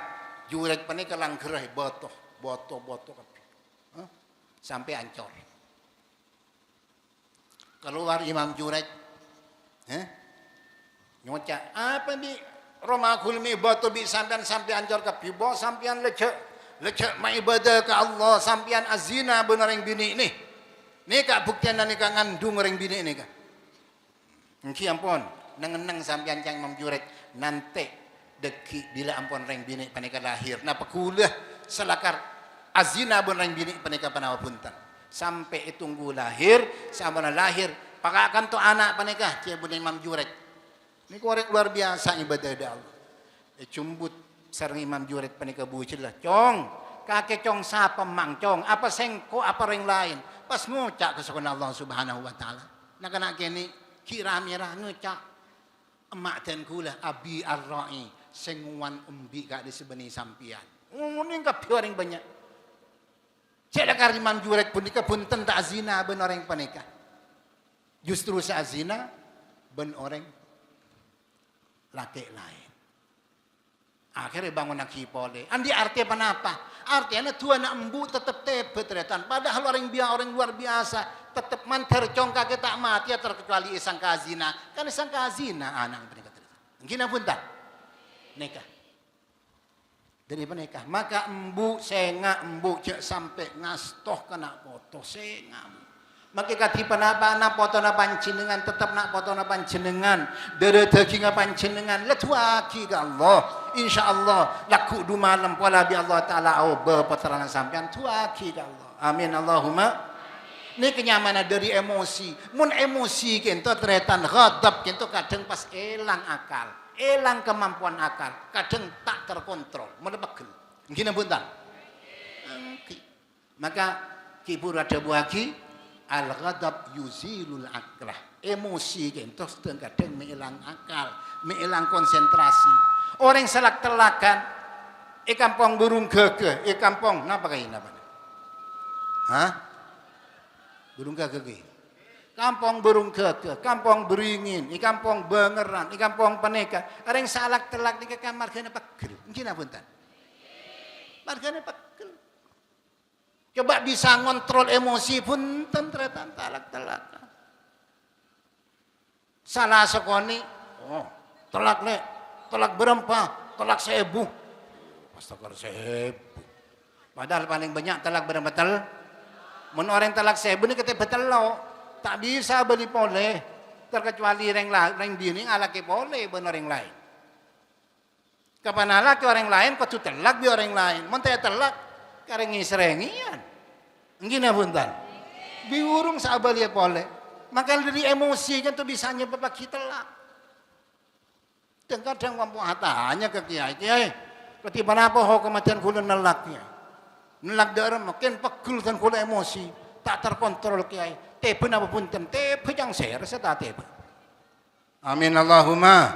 Juret panika langgerah botoh kapi sampai ancor. Keluar Imam Junaid, nyocak apa ni Roma kulmi batu bi sampai ancor ke pibo sampean lecek mai ibadah ke Allah sampean azina benar yang bini ni. Ni kak buktian dan ni kak ngandung orang bini ni kak. Engki ampun, neng sampean cang Imam Junaid nanti deki bila ampun orang bini panika lahir. Napa kuliah selakar azina benar yang bini panika panawa punten. Sampai tunggu lahir, sampai lahir, pakakan tu anak panika cia bune Imam Junaid. Ni korek luar biasa ibadah dah Allah. Cumbut sareng Imam Junaid panika bucil lah. Cong, kakek cong sapa mang cong, apa sengko apa ring lain. Pas ngucak kesukaan Allah Subhanahu wa taala. Nak kena kene kira mira ngucak emak dan kula abi ar-ra'i senguan umbi kak di sebeni sampian. Ngene kabeh orang banyak. Celakar Imam Junaid punika punten tak zina ben orang panika. Justru sa zina ben orang laki lain. Akhirnya bangun nak kipole. Andi arti apa? Artinya tuan nak embu tetap tebetretan. Padahal orang luar biasa tetap manter congka kita mati ya terkecuali isang kazina. Kan isang kazina anak panika terus. Gina pun tak nikah. Dari nikah, maka embu senga embu cek sampai ngastoh kena foto senga. Maka katipan apa anak foto na panjenengan tetap nak foto na panjenengan dari daging panjenengan letuaki ke Allah. InsyaAllah laku du malam pola bi Allah Taala au berpeterangan sampean tuaki ke Allah. Amin Allahumma. Ini kenyamanan dari emosi. Mun emosi kento teretan ghadab kento kadang pas elang akal. Elang kemampuan akal, kadang tak terkontrol, melepegel. Gini buntan. Maka kibur ada buaki al-ghadab yuzilul aklah. Emosi kentos kadang mengilang akal, mengilang konsentrasi. Orang selak telakan, kampung burung gege, kampung napa kayak napa? Hah? Burung gege. Kampung burung gege, kampung beringin, kampung bengeran, kampung peneka. Ada yang salak telak di kamar kena pegel. Gimana punten? Margane pegel. Coba bisa ngontrol emosi punten ternyata talak telak. Salah sekoni, telak le, telak berempat, telak 1000. Astagfirullah 1000. Padahal paling banyak telak berapa tel? Mun orang telak 1000 ni kata betul lo. Tak bisa beli boleh terkecuali orang bini alaki boleh benar orang lain. Kapan alaki orang lain kau tu telak bi orang lain. Mentaya telak karengi serengian. Ngina buntan. Biurung sabali boleh. Maka dari emosi kan tu bisa nyebab kita telak. Kadang mampu hatanya ke kiai. Ketiban apa ho kematian kula nelaknya. Nelak darah makin pegel dan kula emosi. Tak terkontrol kiai. Tepe apa pun tepe yang saya rasa tak tepe. Amin Allahumma.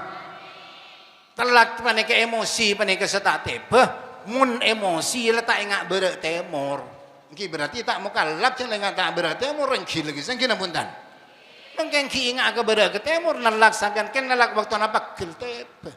Telak panika emosi panika setak tepe. Mun emosi letak ingat berat temor. Ki berarti tak mukallaf jeung ingat tak berat temor rengki lagi sangkina punten. Mungkin ki ingat ke berat ke temor nalak sangkan ken nalak waktu napa gel tepe.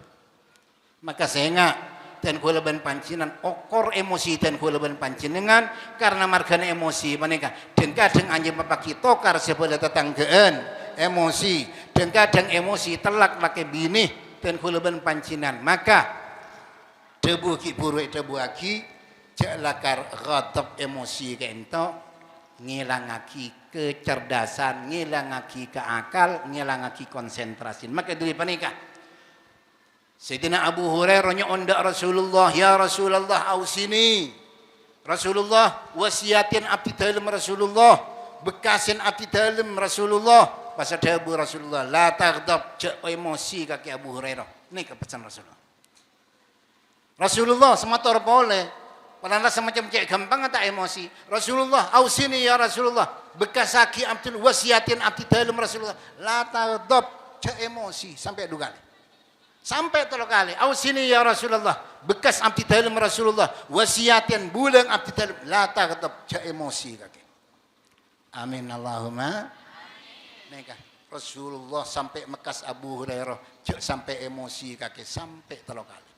Maka saya ingat dan kula ban pancingan okor emosi dan kula ban pancingan karena margana emosi panika dan kadang anjeun papaki tokar sebelah tetanggaan emosi dan kadang emosi telak laki bini dan kula ban pancingan maka debu ki buruek debu aki cek lakar ghadab emosi ke ento ngilangaki kecerdasan ngilangaki keakal ngilangaki konsentrasi maka dari panika Sayyidina Abu Hurairah nyondak Rasulullah, ya Rasulullah ausini. Rasulullah wasiatin abdi dalem Rasulullah, bekasin abdi dalem Rasulullah. Pasal dawu Rasulullah, la taghdab, cek emosi kaki Abu Hurairah. Ini kepesan Rasulullah. Rasulullah semator boleh. Padahal semacam cek gampang tak emosi. Rasulullah ausini ya Rasulullah, bekasaki abdi wasiatin abdi dalem Rasulullah, la taghdab, cek emosi sampai 2 kali. Sampai 3 kali. Ausini ya Rasulullah. Bekas abdi dalem Rasulullah. Wasiatin bulan abdi dalem. La taghdab. Cak emosi kaki. Amin Allahumma. Nikah. Rasulullah sampai bekas Abu Hurairah. Cak sampai emosi kaki. Sampai 3 kali.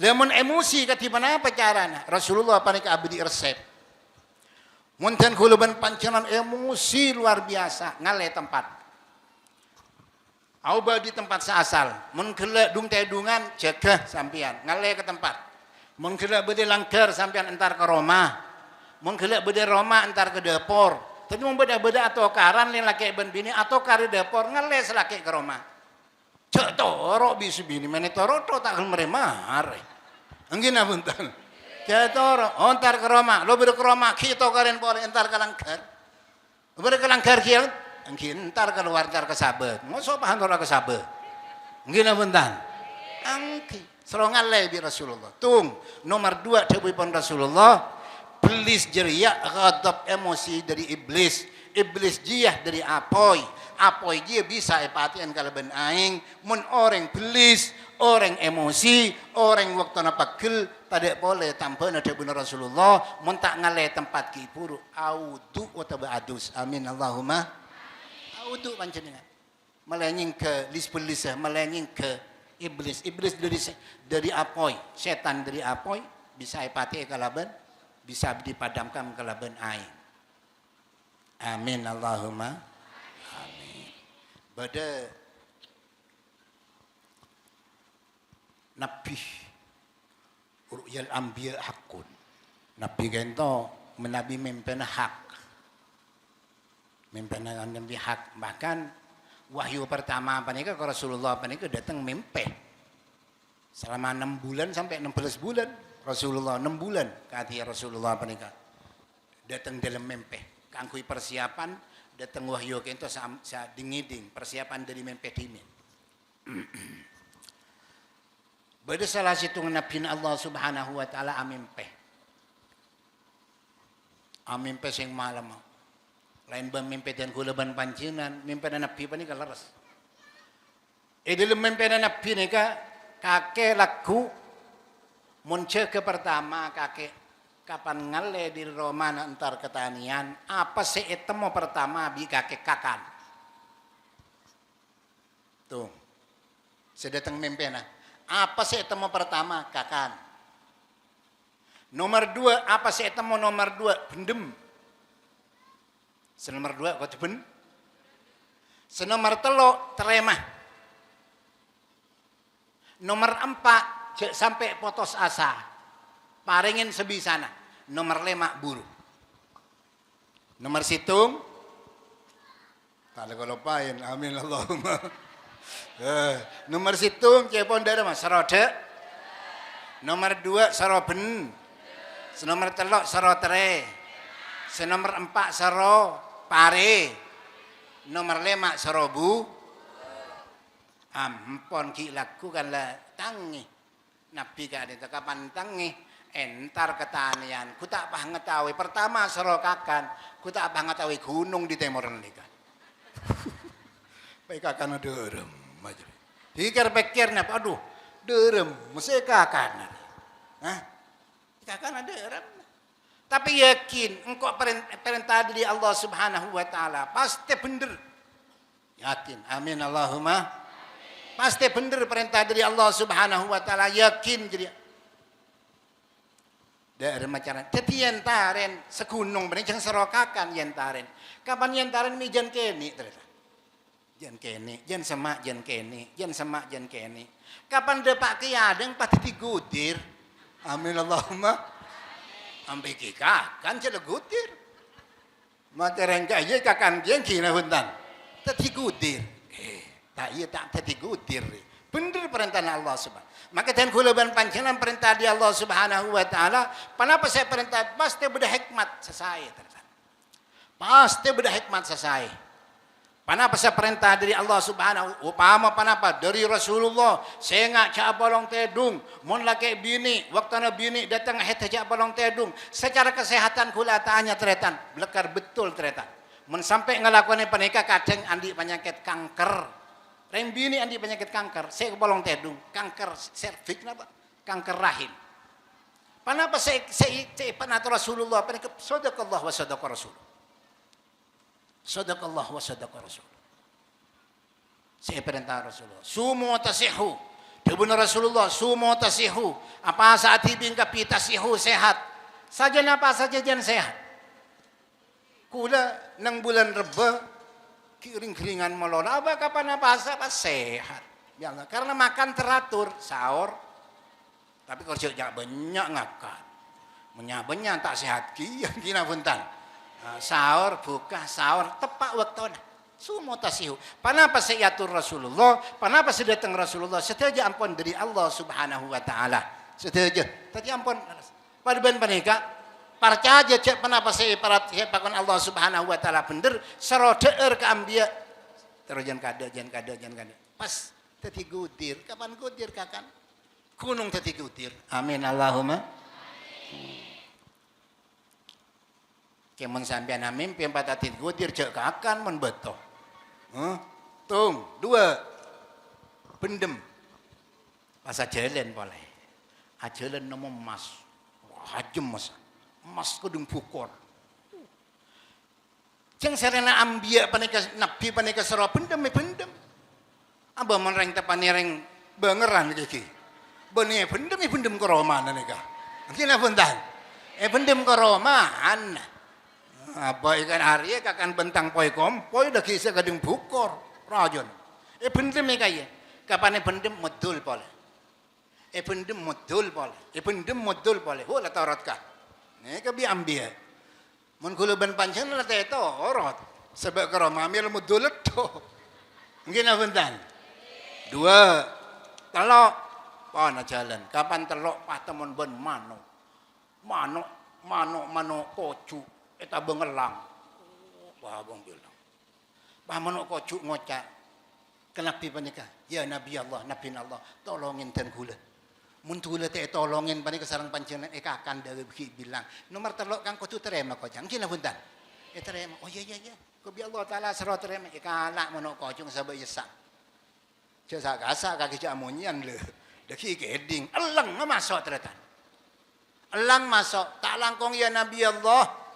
Lemon emosi kati mana apa caranya? Rasulullah panik abdi resep. Munten kula ben pancenan emosi luar biasa ngale tempat. Auba di tempat seasal, mun kele dung tedungan jaga sampean ngale ke tempat. Mun kele bede langgar sampean entar ke rumah. Mun kele bede Roma entar ke dapur. Tapi mun beda-beda atau karan lin laki ben bini atau kari dapur ngale selaki ke rumah. Cek toro bisu bini mene toro to tak meremar. Anggina buntan. Cek toro entar ke rumah, lo bede ke rumah kita karen boleh entar ke langgar. Bede ke langgar kieu engkin entar keluar entar ke sabet. Mosok pahan ora ke sabet. Anggina buntan. Angki serongan bi Rasulullah. Tung nomor 2 dawuhipun Rasulullah. Iblis jeria ghadab emosi dari iblis. Iblis jiyah dari apoy. Apoy dia bisa epatian kalaban aing. Mun orang belis, orang emosi, orang waktu napagel tidak boleh tanpa ada benar Rasulullah. Mun tak ngale tempat ki puru audu wa adus. Amin Allahumma. Audu panjenengan. Melanying ke lis-belis, melanying ke iblis. Iblis dari apoy, setan dari apoy bisa epati kalaban, bisa dipadamkan kalaban aing. Amin Allahumma. Amin. Bada Nabi ru'yal anbiya hakun. Nabi gento menabi mimpen hak. Mimpen nabi hak. Bahkan wahyu pertama panika ke Rasulullah panika datang mimpi. Selama 6 bulan sampai 16 bulan. Rasulullah 6 bulan kati Rasulullah panika datang dalam mimpi kangkui persiapan datang wahyu kento sa dingiding persiapan dari mimpi dimin. Bada salah situ nabi Allah Subhanahu wa taala amimpi. Amimpi sing malam. Lain mimpi dan kula ban panjenengan mimpi nabi panika leres. Dalam mimpi nabi nika kakek lagu muncul ke pertama kakek kapan ngale di Roma antar ketanian apa sih etemo pertama bi kakek kakan tuh sedatang mempena apa sih etemo pertama kakan nomor 2 apa sih etemo nomor 2 bendem senomor 2 kau ben senomor 3 teremah nomor 4 sampai potos asa paringin sebisana nomor 5 buru nomor situng tak ada lupain amin Allahumma nomor situng cepon dara mas serode nomor 2 saroben nomor 3 sarotere nomor 4 saro pare nomor 5 sarobu ampun ki laku kan lah tangi Nabi kadang kapan tangi entar ketanian ku tak pengetahui pertama serokakan ku tak pengetahui gunung di timur nika baik kakan derem pikir-pikirnya aduh derem mesti kakan hah kakan derem tapi yakin engkau perintah dari Allah Subhanahu wa taala pasti bener yakin amin Allahumma. Pasti benar perintah dari Allah Subhanahu wa taala yakin jadi. Dari macam jadi yentaren segunung bener jang serokakan yentaren. Kapan yentaren mi jan keni ternyata. Jan keni, jan semak jan keni, jan semak jan keni. Kapan depak kiadeng pasti digudir. Amin Allahumma. Ambil kikakan jadi gudir. Matereng kaya kakan jan kina huntan. Tadi gudir. Tak iya tak tadi gudir. Bener perintah Allah Subhanahu. Maka dan kulaban panjenengan perintah di Allah Subhanahu wa taala, kenapa saya perintah pasti beda hikmat sesai ternyata. Pasti beda hikmat sesai. Kenapa saya perintah dari Allah Subhanahu upama kenapa dari Rasulullah saya ngak cak bolong tedung mun laki bini waktu na bini datang heta cak bolong tedung secara kesehatan kula tanya ternyata belekar betul ternyata. Mun sampai ngelakukan pernikah kadang andi penyakit kanker. Rem bini andi penyakit kanker, saya bolong tedung, kanker serviks napa? Kanker rahim. Kenapa saya pernah Rasulullah, pernah sadaqallah wa sadaqa Rasul. Sadaqallah wa sadaqa Rasul. Saya perintah Rasulullah, sumu tasihu. Dibuna Rasulullah, sumu tasihu. Apa saat hibing kapi tasihu sehat. Saja apa saja jangan sehat. Kula nang bulan Reba kiring-kiringan melona apa kapan apa sehat. Ya Allah, karena makan teratur, sahur. Tapi kalau jangan banyak ngakat. Banyak tak sehat ki yang kina puntan. Sahur buka sahur tepat waktu. Semua tasihu. Panapa sayatur Rasulullah, panapa sedatang Rasulullah, setaja ampun dari Allah Subhanahu wa taala. Setaja. Tadi ampun pada ben panika percaya cek panapa saya parat pakon Allah Subhanahu wa taala bener serodeer ke ambia. Terus jangan kada. Pas tadi gudir, kapan gudir kakan? Gunung tadi gudir. Amin Allahumma. Kemun sampean amin piampat tadi gudir cek kakan men beto. Tung, 2 bendem. Pas jalan boleh. Jalan nama emas. Wah, hajem mas. Emas kudung pukor. Jeng serena ambia panika nabi panika sero bendem. Aba menreng tepanireng bangeran iki. Beni bendem ke Roma nika. Kina punten. Bendem ke Romaan. Apa ikan Arya kakan bentang poi kompoi dah kisah kadung bukor rajon. Bendem kaya. Kapan bendem modul pole. Bendem modul pole. Hola tarat ka. Kabi ambia. Mun kula ben pancen la teto orot. Sebab ke Roma ambil modul to. Mungkin punten. 2 telok pana jalan. Kapan telok patemon ben mano kocu. Eta bengelang. Wah bang bilang. Pamanuk kocuk ngocak. Kenapa panika? Ya Nabi Allah, tolongin ten kula. Mun kula teh tolongin panika sareng panjenengan kakan dari bilang. Nomor telok kang kudu terima kocang. Kina punten. Terima. Oh iya. Kubi Allah taala sero terima kalak manuk kocung sabak yesak. Jasa gasa kaki jamunyan le. Deki keding. Eleng masuk teretan. Elang masuk. Tak langkong ya Nabi Allah.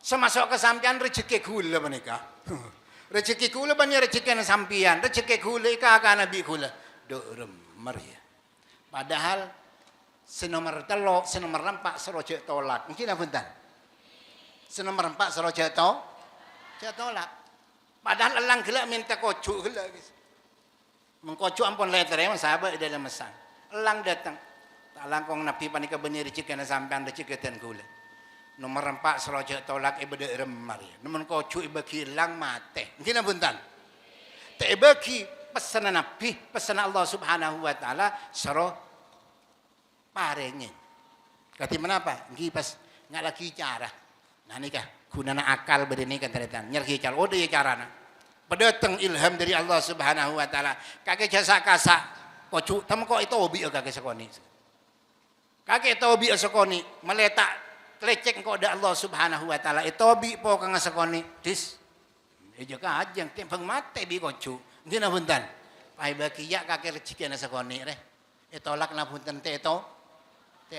Semasuk ke sampian rezeki kula menika. Rezeki kula banyak rezeki na sampian. Rezeki kula ika Nabi kula. Dorem Maria. Padahal senomor telok, senomor 4 serojek tolak. Mungkin punten. Senomor 4 serojek tolak. Padahal elang gelak minta kocuk gelak. Mengkocuk ampun letter ya sahabat dalam mesan. Elang datang. Tak langkong Nabi panika benih rezeki na sampian rezeki ten kula. Nomor 4 serojak tolak ibadah remar. Nomor kocuk ibaki hilang mate. Mungkin punten. Tak ibaki pesanan Nabi, pesanan Allah Subhanahu wa taala sero parengin. Kati menapa? Nggih pas nggak lagi cara. Nah nikah gunana akal bedene kan teretan. Nyergi cara. Oh dia carana. Pedateng ilham dari Allah Subhanahu wa taala. Kake jasa kasak kocuk temu kok itu obi kake sekoni. Kake itu obi sekoni meletak lecek kok ada Allah Subhanahu wa taala itobi po kang sakoni dis juga ajeng timpang mate bi kocu nggih punten pai baki ya kake rezeki na sakoni re tolak na punten teto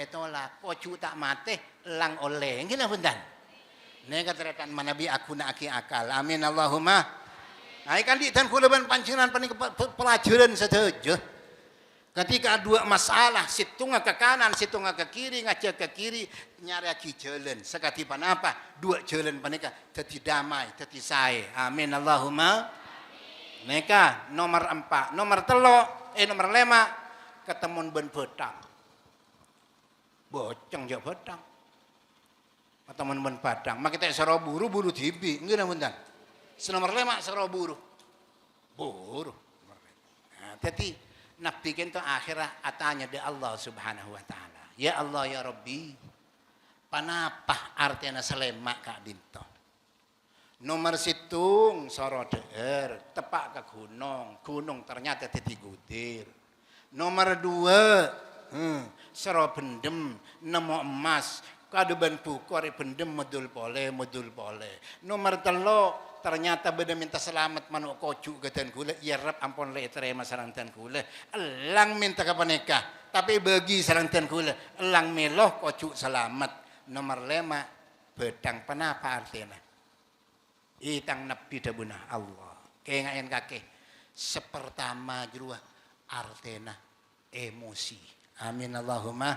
tolak kocu tak mate lang oleh nggih punten nek katerekan manabi aku na aki akal amin Allahumma ai kan di tan kula ban panjenengan pelajaran sedaja. Ketika 2 masalah, situnga ke kanan, situnga ke kiri, ngajak ke kiri, nyari lagi jalan. Sekati panapa? 2 jalan panika dadi damai, dadi sae. Amin Allahumma. Neka nomor 4, nomor 5 ketemu ben betang. Boceng ya betang. Ketemu ben badang. Mak kita sero buru dibi, nggih punten. Nomor 5 sero buru. Nah, dadi Nabi kita akhirah atanya dari Allah Subhanahu wa taala. Ya Allah ya Rabbi. Panapa artinya selemak kak dinto. Nomor situng soro deer, tepak ke gunung ternyata dadi gudir. Nomor 2, soro bendem, nemu emas, kaduban bukor bendem modul pole. Nomor 3 ternyata beda minta selamat manuk kocu ke dan gula ya rap ampun le terima sarang dan gula elang minta ke paneka tapi bagi sarang dan gula elang meloh kocu selamat. Nomor 5 bedang penapa artinya itang nabi dabunah Allah kaya ngayan kake sepertama jruah artinya emosi. Amin Allahumma.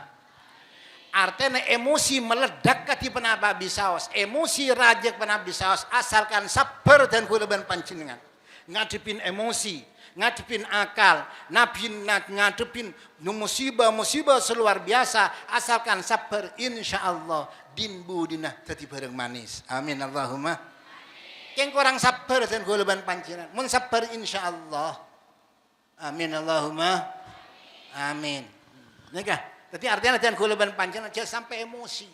Artinya emosi meledak ke di penapa bisaos, emosi rajak penapa bisaos, asalkan sabar dan kulaban panjenengan. Ngadepin emosi, ngadepin akal, ngadepin musibah-musibah seluar biasa, asalkan sabar, insya Allah din budina tadi bareng manis. Amin Allahumma. Yang kurang sabar dan kulaban panjenengan, mun sabar insya Allah. Amin Allahumma. Amin. Nikah. Jadi artinya dan kulaban panjang aja sampai emosi.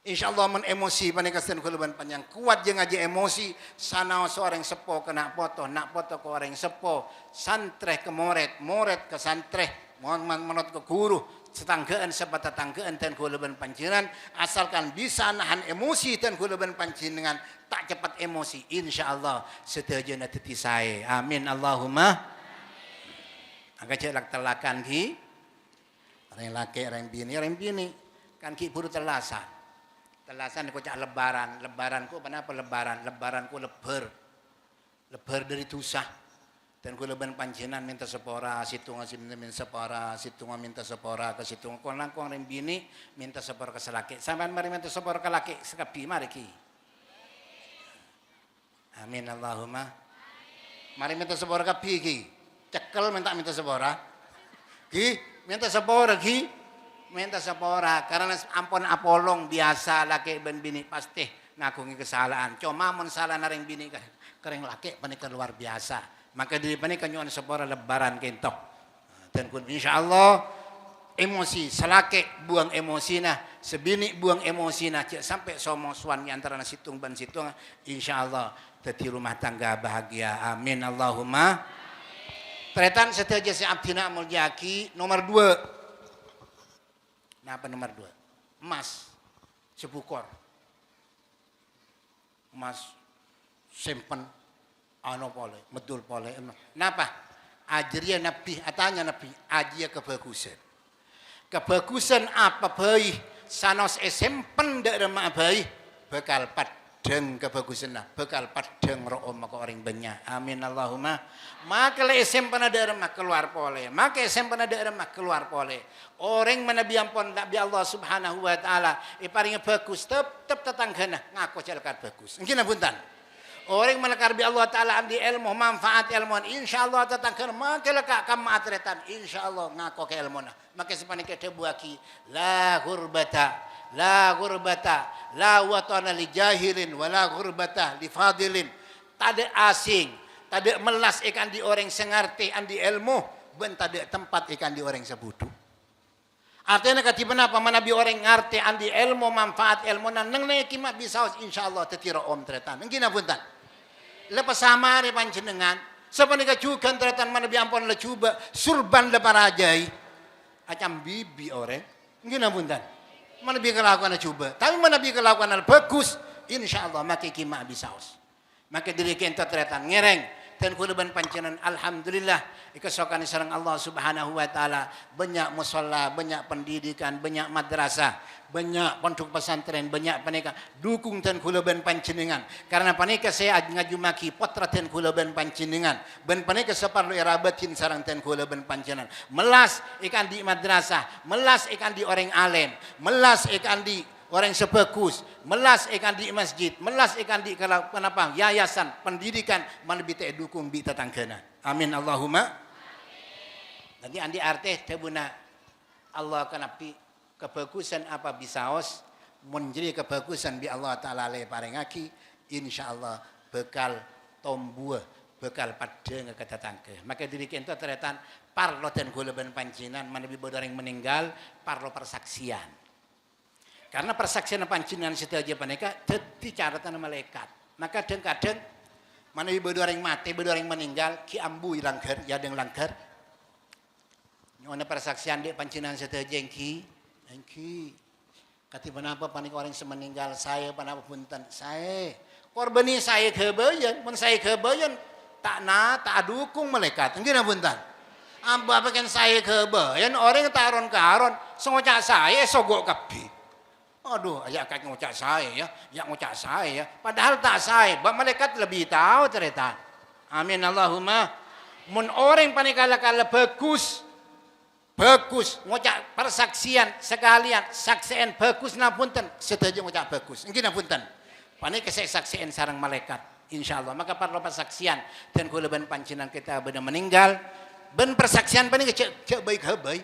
Insya Allah men emosi panikasan kulaban panjang kuat jeung aja emosi sana seorang sepo kena foto, nak foto ke orang sepo, santreh ke moret, moret ke santreh, menot ke guru, setanggaan sebat tetanggaan dan kulaban panjenengan asalkan bisa nahan emosi dan kulaban panjenengan tak cepat emosi insya Allah setuju nanti saya. Amin Allahumma. Agak celak telakan ki. Orang laki, orang bini kan ki buru telasan ku cak lebaran ku kenapa lebaran ku lebar dari tusah dan ku leban panjenan minta sepora situng minta sepora situng minta sepora ke situng kon langkong orang bini minta sepora ke selaki sampean mari minta sepora ke laki sekapi mari ki. Amin Allahumma. Mari minta sepora ke pi ki cekel minta sepora ki minta sepora ki, minta sepora karena ampun apolong biasa laki ben bini pasti ngakungi kesalahan. Cuma mun salah naring bini kering laki panika luar biasa. Maka diri panika nyuwun sepora lebaran kentok. Dan kun insyaallah emosi selake buang emosina, sebini buang emosina cek sampai somoswan antara situng ban situng insyaallah dadi rumah tangga bahagia. Amin Allahumma. Tretan setelah si Abdina Mulyaki nomor 2. Napa nomor 2? Emas sebukor. Emas simpen ano pole, medul pole. Napa? Ajria Nabi, atanya Nabi, ajia kebagusan. Kebagusan apa bayi? Sanos simpen dak remah bayi bekal padeng kebagusan bekal padeng ro'om maka orang banyak. Amin Allahumma. Maka le SMP na daerah keluar pole. Maka SMP na daerah keluar pole. Orang mana biampun Nabi Allah Subhanahu wa taala iparinga bagus tetep tetanggana ngaku celakar bagus. Engkina punten. Orang melakar bi Allah taala andi ilmu manfaat ilmu insyaallah tetanggana maka leka kam atretan insyaallah ngaku ke ilmu. Maka sepanike debuaki la gurbata la watana li jahilin wala gurbata li fadilin. Tade asing tade melas ikan di orang sengarti andi ilmu ben tade tempat ikan di orang sebudu. Artinya kati benapa manabi orang ngarti andi ilmu manfaat ilmu nan neng kimak bisa insyaallah tetira om tretan. Ngina punten. Lepas samare panjenengan sapanika juga tretan manabi ampun le coba surban le parajai. Acam bibi orang. Ngina punten. Manabi kelakuan coba. Tapi manabi kelakuan bagus insyaallah maki kimak bisa. Maka diri kita tretan ngereng dan kulaban pancenan alhamdulillah ikesokan sareng Allah Subhanahu wa taala banyak musalla, banyak pendidikan, banyak madrasah, banyak pondok pesantren, banyak panika dukung dan kulaban panjenengan. Karena panika saya ngajumaki potret dan kulaban panjenengan. Ben panika saparlu irabatin sareng dan kulaban panjenengan. Melas ikan di madrasah, melas ikan di orang alim, melas ikan di orang sebagus, melas ikan di masjid, melas ikan di kenapa yayasan pendidikan mana bita dukung bita tanggana. Amin Allahumma. Nanti andi arteh tebuna Allah kenapi kebagusan apa bisaos menjadi kebagusan bi Allah taala le parengaki insyaallah bekal tombua bekal padeng ke tetangga. Maka diri kita teretan parlo dan gulaban panjinan mana bi bodoreng meninggal parlo persaksian. Karena persaksian panjenengan sedaya panika dadi catatan malaikat. Maka kadang-kadang mana ibu orang mati, ibu orang meninggal, ki ambu langgar, ya deng langgar. Nyona persaksian dek panjenengan sedaya jengki, jengki. Kati kenapa panik orang semeninggal saya, panapa punten saya. Korbani saya kebayan, mun saya kebayan tak dukung malaikat. Ngina punten. Amba paken saya kebayan orang taron karon, sengocak saya sogok kabeh. Aduh, ya kayak ngucap saya ya, ngucap saya ya. Padahal tak saya, malaikat lebih tahu ternyata. Amin Allahumma. Mun orang panikala bagus, bagus ngucap persaksian sekalian saksian bagus napunten sedaja ngucap bagus nggih napunten panika saya saksian sareng malaikat insyaallah maka parlo persaksian dan kula ben panjenengan kita bener meninggal ben persaksian panika cek baik habai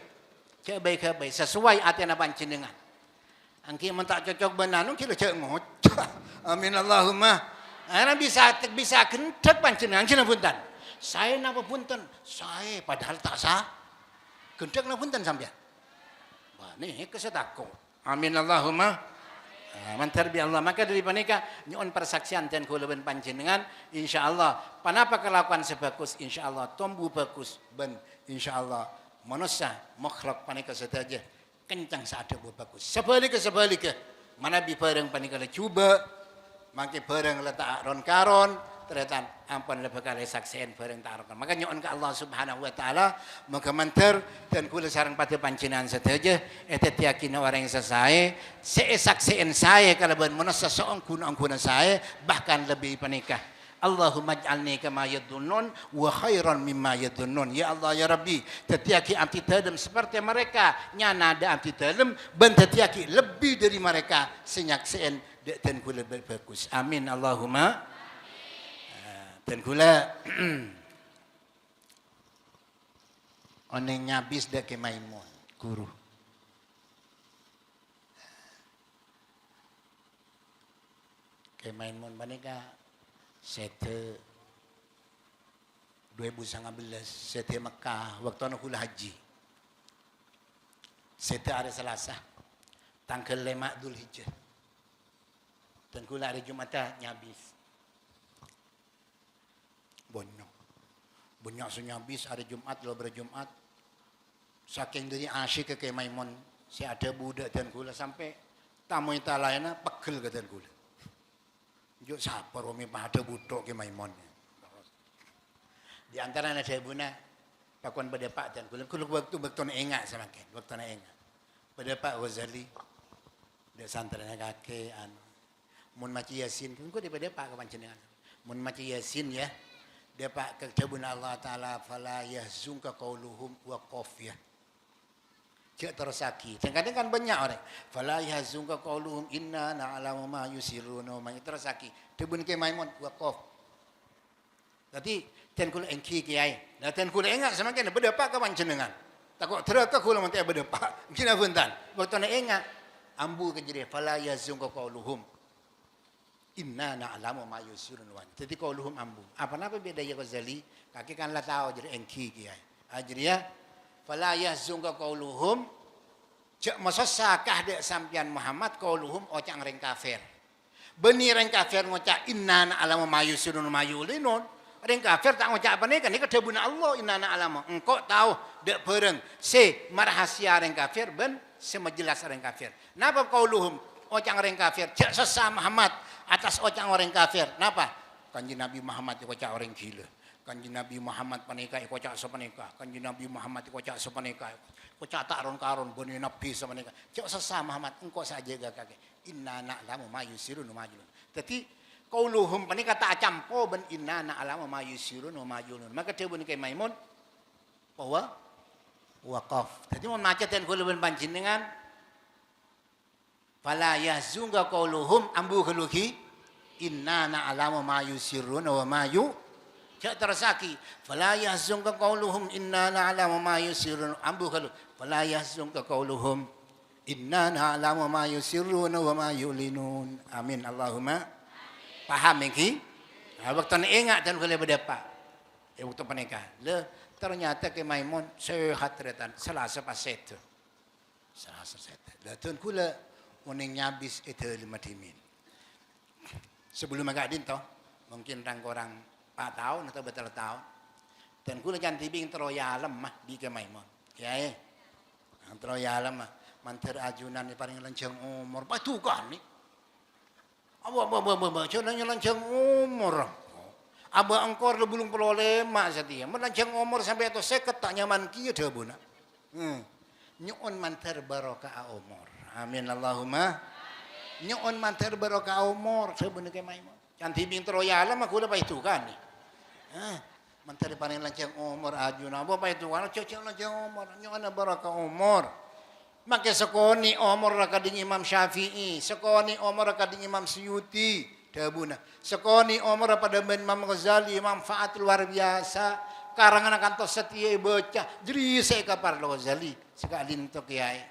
cek baik habai sesuai atena panjenengan angki mun tak cocok benanu kira cek ngot amin Allahumma ana bisa gendek panjenengan napunten saya napa punten saya padahal tak sah gendek napunten sampean. Wah, nih kesedako. Amin Allahumma. Mantar bi Allah. Maka dari panika nyuwun persaksian dan kula ben panjenengan insyaallah panapa kelakuan sebagus insyaallah tumbuh bagus ben insyaallah manusia makhluk panika sedaja kencang saada bagus. Sebalike mana bi bareng panika le coba mangke bareng letak ron karon teretan ampun lebih kali saksian bareng tarukan maka nyuwun ke Allah Subhanahu wa taala muga manter dan kula sareng pada panjenengan sedaja eta tiyakina orang sesae saksian saya kalaban manusia seorang guna saya bahkan lebih panikah Allahumma ij'alni kama yadunnun wa khairan mimma yadunnun ya Allah ya Rabbi tetiaki abdi dalem seperti mereka nyana ada abdi dalem ben tetiaki lebih dari mereka senyaksian dan kula bagus amin Allahumma dan kula oneng nyabis dak ke Maimun guru ke Maimun panika sete 2019 sete Mekah waktu ana kula haji sete hari Selasa tanggal 5 Dzulhijjah dan kula hari Jumat nyabis banyak senyabis hari Jumat lo berjumat saking dari asyik ke Maimun si ada budak dan gula sampai tamu itu lainnya pegel ke dan gula juk siapa romi pada budak ke Maimun di antara ada ibuna pakuan pada Pak dan gula waktu enggak semakin waktu enggak pada Pak Ghazali dia santarnya kakek mun maci Yasin kan di pada Pak kepancengan mun maci Yasin ya dia Pak kecebun Allah Ta'ala fala yahzunka qauluhum wa qafiyah cek tersaki kadang kan banyak orang fala yahzunka qauluhum inna na'lamu ma yusirruna ma tersaki tebun ke Maimun wa qaf tadi ten kula engki kiai dan ten kula enggak semakin beda Pak kapanjenengan takut teraka kula mantep beda Pak kina punten waktu enggak ambu ke jadi fala yahzunka qauluhum inna na'lamu ma yusirun wa jadi qauluhum ambu apa napa beda ya Ghazali kaki kan lah tahu jadi engki kiai jadi ya fala yahzunka qauluhum cek masasakah dek sampian Muhammad qauluhum ocang reng kafir benih reng kafir ngocak inna na'lamu ma yusirun ma yulinun reng kafir tak ngocak apa nih kan ini kedebuna Allah inna na'lamu engkau tahu dek bareng se marhasia reng kafir ben semejelas reng kafir napa qauluhum ocang reng kafir cek sesa Muhammad atas ocang orang kafir. Napa? Kanjeng Nabi Muhammad kocak orang gila. Kanjeng Nabi Muhammad panika kocak sepanika. Kanjeng Nabi Muhammad kocak sepanika. Kocak tak ron-karon bani Nabi sepanika. Cek sesa Muhammad engkau saja gak kakek. Inna na'lamu ma yusirun wa ma yulun. Jadi qauluhum panika tak campo ben inna na'lamu ma yusirun wa ma yulun. Maka dia bunyi Maimun bahwa waqaf. Jadi mun macet dan kula ben panjenengan fala yahzunka qauluhum ambu khuluki inna na'lamu ma yusirruna wa ma yu cak tersaki fala yahzunka qauluhum inna na'lamu ma yusirruna ambu khulu fala yahzunka qauluhum inna na'lamu ma yusirruna wa ma yulinun amin Allahumma paham iki waktu ingat dan kula berdepak waktu pernikahan le ternyata ke Maimun sehat retan Selasa pas itu Selasa set dan kula uning nyabis itu 5 dimin. Sebelum agak dinto, mungkin orang 4 tahun atau betul tahun. Dan kula kan tibing teroyalem mah di ke Maimun. Kiai. Teroyalem mah manter ajunan paling lenceng umur. Batu kan ni. Apa cuman lenceng umur. Aba engkor le bulung pelolema satia. Melenceng umur sampai itu seket tak nyaman kieu teu beuna. Nyuun manter barokah umur. Amin Allahumma. Nyuun manter barokah umur sebenarnya Maimun. Can tibing teroyalem mah kula itu kan. Menteri paling lanjang umur ajuna. Apa itu? Kalau cocok lanjang umur, nyana baraka umur. Maka sekoni umur rakading Imam Syafi'i, sekoni umur rakading Imam Suyuti, dabuna. Sekoni umur pada Imam Ghazali, manfaat luar biasa. Karangan akan tos setia baca. Jadi saya kapar lo Ghazali, sekali untuk kiai.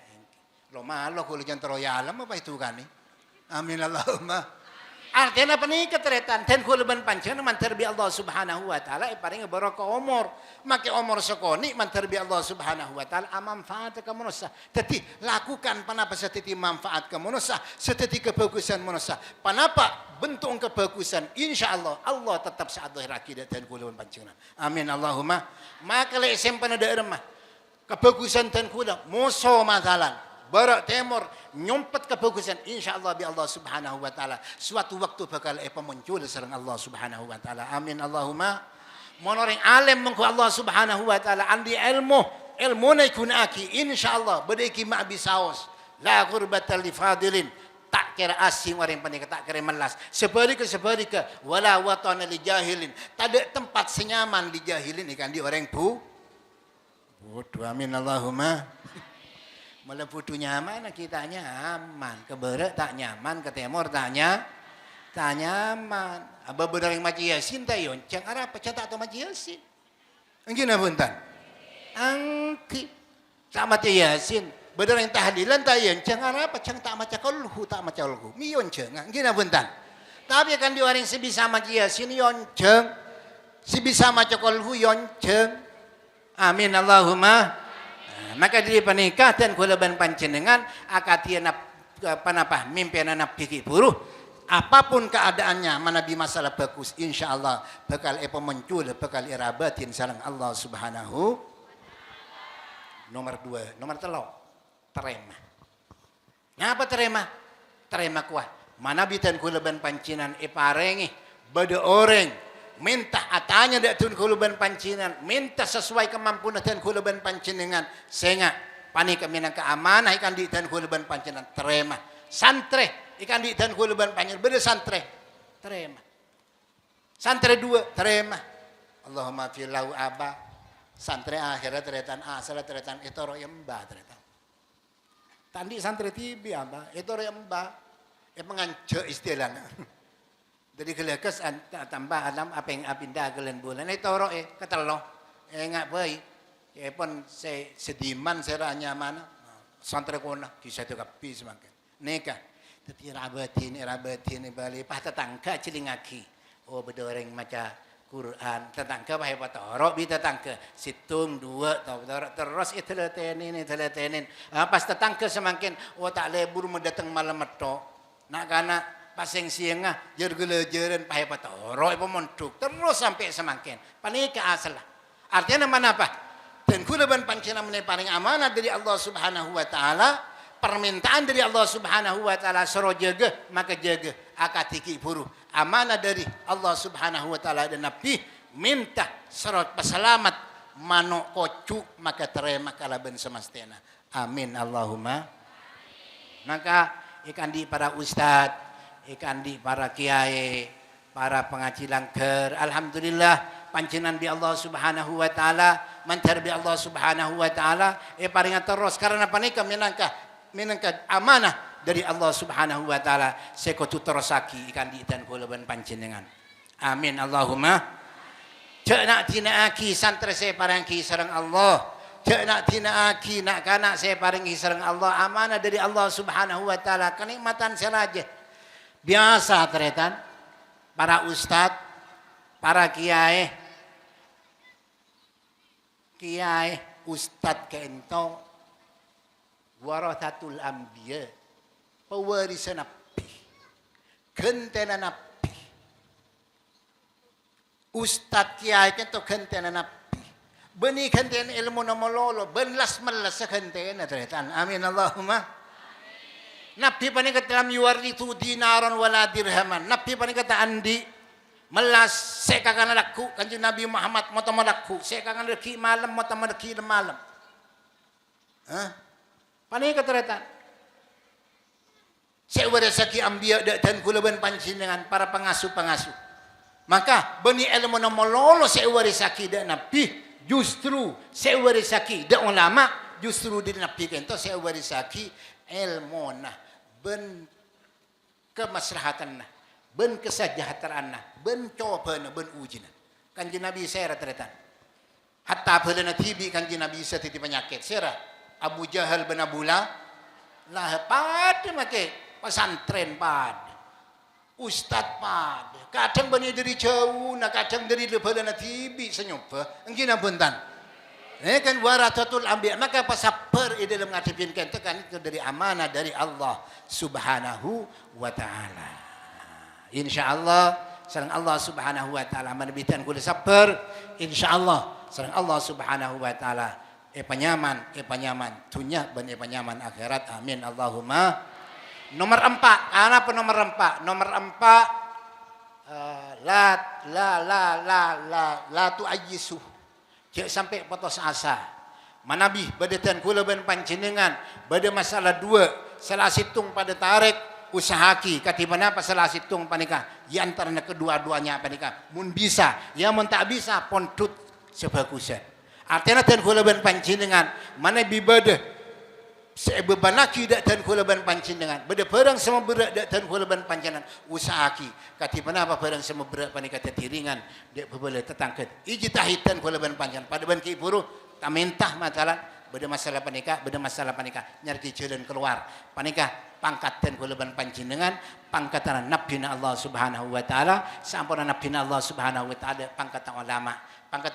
Lo malu kalau jangan teroyalam apa itu kan? Amin Allahumma. Artinya apa nih keteretan? Dan kulaban panjang manterbi Allah Subhanahu Wa Taala. Paling barokah umur. Maka umur sekoni manterbi Allah Subhanahu Wa Taala. Manfaat kamu nusa. Jadi lakukan panapa setiti manfaat kamu nusa. Setiti kebagusan manusia. Panapa bentuk kebagusan. Insya Allah Allah tetap seadah rakyat dan kulaban panjang. Amin Allahumma. Maka le sempan ada remah. Kebagusan dan kula musuh masalah. Barak timur nyumpet kebagusan insyaallah bi Allah Subhanahu wa taala suatu waktu bakal muncul sareng Allah Subhanahu wa taala amin Allahumma monoring alim mengko Allah Subhanahu wa taala andi ilmu na kunaki insyaallah bedeki ma bisaos la ghurbatan li fadilin tak kira asing orang panik tak kira melas sebarika wala watana li jahilin tak ada tempat senyaman di jahilin ikan di orang bodoh amin Allahumma. Malah putu nyaman kitanya aman. Ke barat tak nyaman, ke timur tak nyaman. Aba benar yang maci yasin tak yoncang arah apa tak tahu maci yasin. Angkina punten. Angki tak maci yasin. Benar yang tahlilan tak yoncang arah apa cang tak maca kolhu tak maca kolhu. Mi yoncang angkina punten. Tapi kan di orang sebisa maci yasin yoncang. Sebisa maca kolhu yoncang. Amin Allahumma. Maka diri panikah dan kulaban panjenengan akatia panapa mimpian anak pikir buruh apapun keadaannya manabi masalah bagus insyaallah bakal muncul bakal irabatin sareng Allah Subhanahu. Nomor 2 nomor 3 terima. Ngapa terima kuah manabi dan kulaban panjenengan parengi bade orang minta atanya dak tun kuluban pancingan minta sesuai kemampuan dan kuluban pancingan sehingga panik minang keamanah ikan di dan kuluban pancingan terima santre ikan di dan kuluban pancingan beda santre terima santre 2 terima Allahumma filau aba santre akhirat teretan asal teretan itoro yamba teretan tandi santre tibi aba itoro yamba mengance istilahnya. Jadi kelekes tambah alam apa yang apindah kalian bulan itu toro ketelo ngak bayi pun sediman seranya mana santre kona kisah tu kapi semakin nikah tapi rabatin balik pas tetangga cilingaki oh bedoreng maca Quran tetangga bahaya toro bi tetangga situng 2 terus itu teletenin pas tetangga semakin oh tak lebur mendatang malam metok nak kana paseng siangah jer-gelejeran pahe patoro ipo monduk terus sampai semakin panika asal artinya mana apa dan kulaban panjenengan paling amanah dari Allah Subhanahu wa taala permintaan dari Allah Subhanahu wa taala soro jaga maka jaga akatiki buru amanah dari Allah Subhanahu wa taala dan nabi minta serot peselamat manuk kocu maka terima kalaban semestena amin Allahumma. Maka ikan di para ustad ikan di para kiai, para pengaji langgar. Alhamdulillah panjenengan bi Allah Subhanahu wa taala, mantar bi Allah Subhanahu wa taala paringan terus karena panika minangka amanah dari Allah Subhanahu wa taala sekotu terosaki ikan di dan kulaban panjenengan. Amin Allahumma. Cek nak tinaaki santre saya parangki sareng Allah. Cek nak tinaaki nak kanak saya paringi sareng Allah amanah dari Allah Subhanahu wa taala kenikmatan seraja. Biasa teretan para ustad, para kiai, ustad kento warathatul anbiya, pewarisan nabi, gentena nabi. Ustad kiai kento gentena nabi. Beni gentena ilmu nomololo, benlas melas gentena teretan. Amin Allahumma. Nabi paling kata dalam yuwaritu dinaron wala dirhaman. Nabi paling kata andi melas sekakan laku kanjeng Nabi Muhammad mata malaku sekakan leki malam mata leki malam. Paling kata retan. Saya resaki ambiya dan kulaban panjenengan para pengasuh-pengasuh. Maka bani ilmu na mololo sewarisaki dak nabi, justru sewarisaki dak ulama, justru di nabi kento sewarisaki ilmu na ben kemaslahatan na, ben kesejahteraan na, ben coba na, ben uji na. Kanjeng Nabi saya rata-rata. Hatta pelana tibi kanjeng Nabi saya titi penyakit. Sera Abu Jahal bin Abula lah pada make pesantren pada. Ustaz pada. Kadang bani dari jauh, nak kadang dari pelana tibi senyupa. Engkina buntan. Kan waratatul anbiya. Maka pasaper di dalam ngadepin kita kan itu dari amanah dari Allah Subhanahu wa taala. Insyaallah sareng Allah Subhanahu wa taala manbitan kula sabar insyaallah sareng Allah Subhanahu wa taala panyaman dunya ban panyaman akhirat amin Allahumma. Nomor 4 apa nomor 4 la tu'ayyisu cek sampai putus asa manabi badatan kula ban panjenengan bada masalah dua salah situng pada tarik usahaki katibana pasalah situng panika di antaranya kedua-duanya panika mun bisa ya mun tak bisa pontut sebagusan artinya dan kula ban panjenengan mana bibadah sebebanaki dak dan kula ban panjenengan beda perang sama berat dak dan kula ban panjenengan usahaki katibana apa perang sama berat panika tetiringan dak bebele tetangket ijtahidan kula ban panjenengan pada ban ki buruh tamentah matalan beda masalah panika nyarki jalan keluar panika pangkatan kula ban panjenengan pangkatan nabina Allah Subhanahu wa taala sampun nabina Allah Subhanahu wa taala pangkatan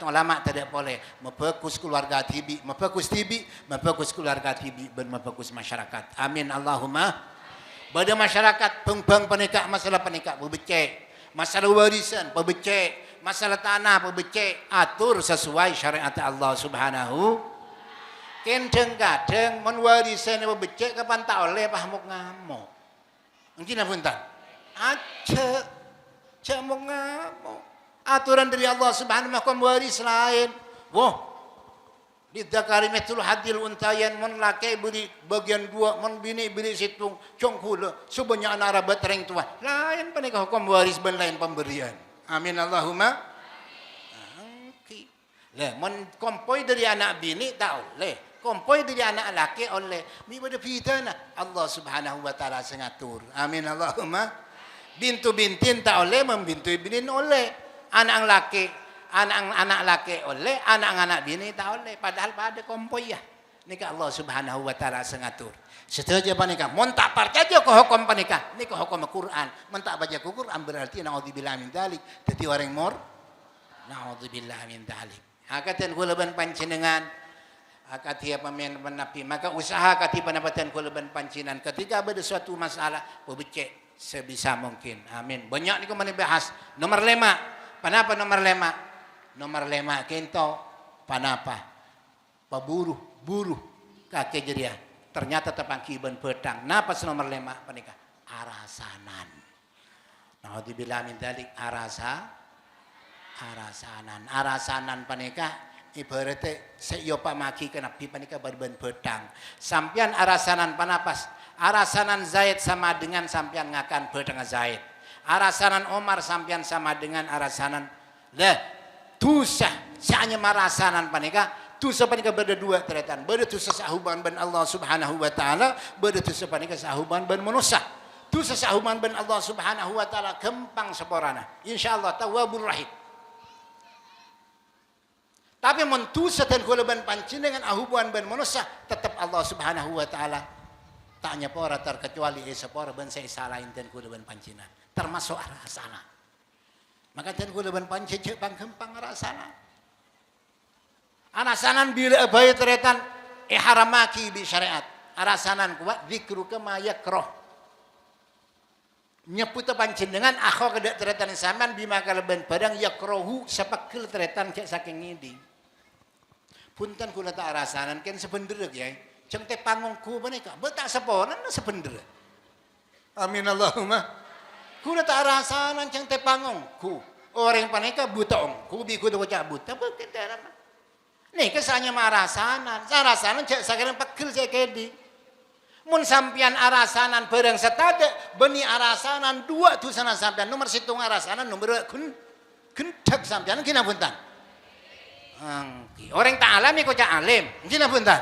ulama tidak boleh memfokus keluarga tibi memfokus keluarga tibi ben memfokus masyarakat amin Allahumma. Pada masyarakat pengbang panika masalah panika pebecek masalah warisan pebecek masalah tanah pebecek atur sesuai syariat Allah Subhanahu. Kadang-kadang menwarisan becek kapan tak oleh pahmuk ngamuk. Mungkin apa entah? Aja mau ngamuk. Aturan dari Allah Subhanahu wa taala waris lain. Wah. Didzakari mithlu hadil untayan mun laki beri bagian dua mun bini beri situng cong kula sebanyak anak rabat reng tua. Lain panika hukum waris ben lain pemberian. Amin Allahumma. Lah mun kompoi dari anak bini tak oleh. Kompoi dari anak laki oleh mi pada pidana Allah Subhanahu wa taala sengatur amin Allahumma. Bintu bintin tak oleh membintu binin oleh anak laki anak laki oleh anak bini tak oleh padahal pada kompoi ya nika Allah Subhanahu wa taala sengatur setuju panika mun tak percaya ke hukum panika nika hukum Al-Qur'an mun tak baca Quran berarti naudzubillah min dzalik dadi orang mur naudzubillah min dzalik akaten kula ban panjenengan akatia pemain menapi maka usaha kati pendapatan kulaban pancinan ketika ada suatu masalah becek sebisa mungkin amin banyak ni kemana bahas nomor 5 panapa nomor 5 kento panapa buruh kakek jeria ternyata tepangkiban petang napa nomor 5 panika arasanan naudzubillah min dzalik arasanan panika ibaratnya saya pamaki kena pipa nikah barban pedang sampian arasanan panapas arasanan Zaid sama dengan sampian ngakan pedang Zaid arasanan Omar sampian sama dengan arasanan lah tusah hanya marasanan panika tusah panika berdua teretan bertusah sahuban ban Allah Subhanahu wa taala bertusah panika sahuban ban manusia tusah sahuban ban Allah Subhanahu wa taala gempang seporana insyaallah tawwabur rahim. Tapi mentusa dan kulaban pancin dengan ahubuan ban manusia tetap Allah Subhanahu wa taala taknya pora terkecuali sepora ban saya salahin dan kulaban pancinan termasuk arah sana. Maka dan kulaban pancin cek bangkempang arah sana. Arah sanan bila abai teretan haramaki bi syariat. Arah sanan kuat zikru kama yakroh. Nyebut pancin dengan akho kedak teretan saman bima kalaban padang yakrohu sepakil teretan cek saking ngidi. Punten kula tak rasanan kan sebenderek ya. Ceng teh pangungku panika, betak seponan sebenderek. Amin Allahumma. Kula tak rasanan ceng teh pangungku. Orang panika buta ongku bi kudu bocah buta beukeun daerah. Nih kesanya marasanan, sarasanan cek sakeun pegel cek kedi. Mun sampian arasanan bareng setade beni arasanan dua tu sana sampean nomor situng arasanan nomor kun gendek sampean gina punten. Orang tak alami kok cak alim, gina punten.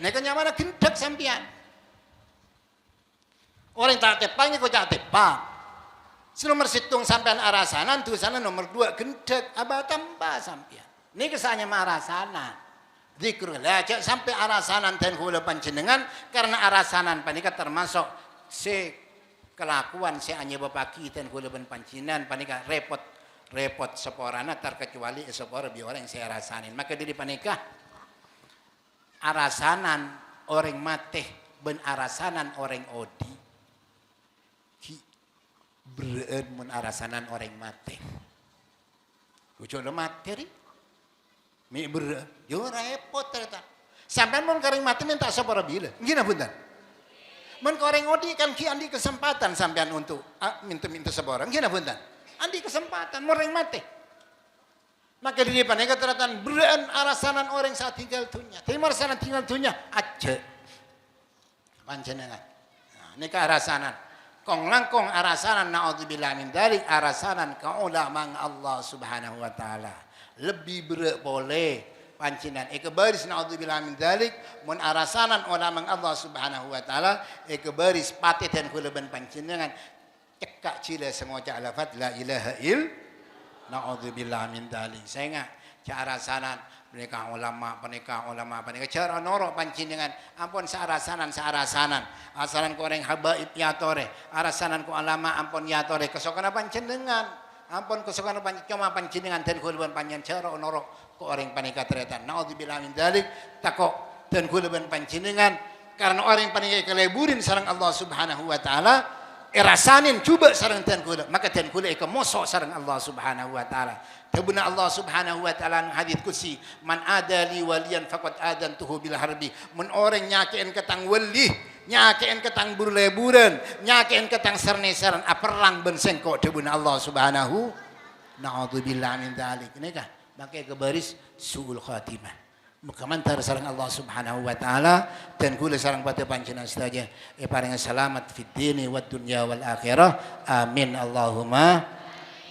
Nek nyamana gendek sampean. Orang tak tepang kok cak tepang. Nomor situng sampean arasanan tu sana nomor 2 gendek aba tambah sampean. Ini kesannya arasanan. Zikrullah cak sampai arasanan ten kula panjenengan karena arasanan panika termasuk si kelakuan si anya bapaki ten kula panjenengan panika repot seporana terkecuali sepora bi orang saya rasanin. Maka diri panika arasanan orang mateh ben arasanan orang odi ki bereun mun arasanan orang mateh. Kucu le materi mi bereun yo repot ternyata. Sampai mun karing mati minta sepora bila. Gina punten. Mun orang odi kan ki andi kesempatan sampean untuk minta sepora. Gina punten. Andi kesempatan orang mati. Maka di depan mereka teratan beran arasanan orang saat tinggal dunia. Tapi arasanan tinggal dunia aja. Panjenengan. Nah, ini ke arasanan. Kong langkong arasanan na'udzubillah min dzalik arasanan ka ulama Allah Subhanahu wa taala. Lebih berat boleh panjenengan baris na'udzubillah min dzalik mun arasanan ulama Allah Subhanahu wa taala baris pati dan kula ben panjenengan cekak cile sengoja lafaz la ilaha il na'udzubillah min dzalik. Saya enggak cara sanan mereka ulama cara norok pancingan ampun searasanan asaran ko orang habaib yatore arasanan ko ulama ampun yatore kesokan pancingan ampun kesokan cuma pancingan dan kulban panjen cara norok ko orang panika tretan na'udzubillah min dzalik takok dan kulban pancingan karena orang panika keleburin sareng Allah Subhanahu wa taala rasanin coba sareng ten kula maka ten kula mosok sareng Allah Subhanahu wa taala. Tabuna Allah Subhanahu wa taala hadits qudsi man adali waliyan faqad adantuhu bil harbi. Mun orang nyakeun ketang wali, nyakeun ketang burleburan, nyakeun ketang serne-seren perang ben sengko tabuna Allah Subhanahu na'udzubillah min dzalik. Ini kah maka kebaris suul khatimah. Mukamantar sareng Allah Subhanahu wa taala dan kula sareng pada panjenengan saja paring selamat fid dini wad dunya wal akhirah amin Allahumma.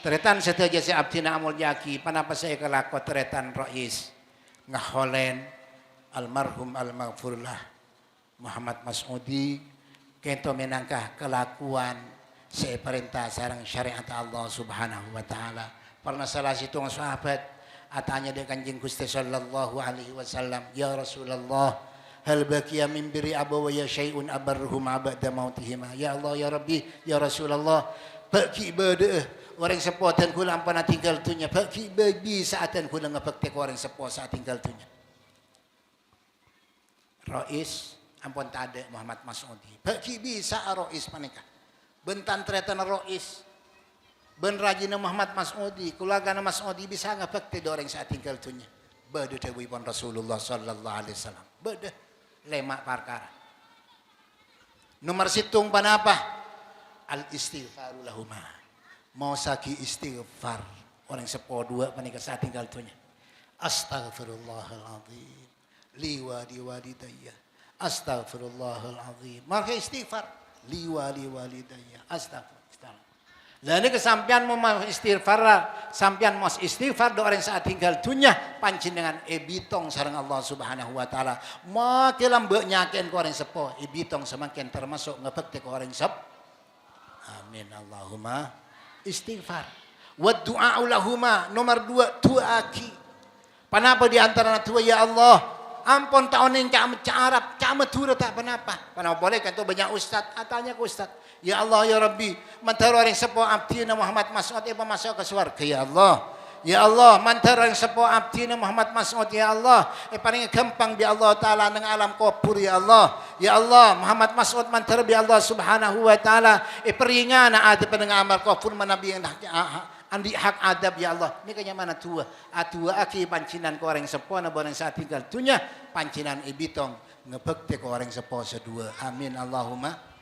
Teretan saja si abdina amul yaki panapa saya kelakot teretan rais ngaholen almarhum almaghfurlah Muhammad Mas'udi kento menangkah kelakuan saya perintah sareng syariat Allah Subhanahu wa taala. Pernah salah situng sahabat atanya dia Kanjeng Gusti sallallahu alaihi wasallam, ya Rasulullah, hal baqiya min biri abawaya syai'un abarruhum ba'da mautihima. Ya Allah ya Rabbi, ya Rasulullah, bagi ibadah orang sepuh dan kula ampana tinggal dunia, bagi bagi saatan kula ngabakti orang sepuh saat tinggal dunia. Rais ampun tade Muhammad Mas'udi. Bagi bisa rais panika. Bentan tretan rais ben rajina Muhammad Mas'udi, keluarga Mas'udi bisa ngabakti orang saat tinggal dunia. Bade dawuhipun Rasulullah sallallahu alaihi wasallam. Bade lemak perkara. Nomor situng panapa? Al istighfaru lahuma. Mau saki istighfar orang sepo dua panika saat tinggal dunia. Astaghfirullahaladzim li walidayya. Astaghfirullahaladzim. Maka istighfar li walidayya. Astaghfirullah. Lalu kesampian mau istighfar, sampian mau istighfar do orang saat tinggal dunia panjenengan ebitong sareng Allah Subhanahu wa taala. Makin mbok nyakeun ko orang sepo, ebitong semakin termasuk ngabekti ko orang sep. Amin Allahumma istighfar. Wa du'a lahuma nomor 2 duaki. Panapa di antara tua ya Allah, ampun taonin cak Arab, cak Madura tak panapa. Panapa boleh kan tu banyak ustaz, atanya ke ustaz. Ya Allah ya Rabbi, mantar orang sepuh abdina Muhammad Mas'ud masuk ke surga ya Allah. Ya Allah, mantar orang sepuh abdina Muhammad Mas'ud ya Allah, paling gampang bi Allah taala nang alam kubur ya Allah. Ya Allah, Muhammad Mas'ud mantar bi Allah Subhanahu wa taala peringana ada pendengar amal kubur manabi yang andi hak adab ya Allah. Ini kaya mana tua? Atua aki pancinan ko orang sepuh na barang saat tinggal dunia pancinan ibitong ngebekti ko orang sepuh sedua. Amin Allahumma.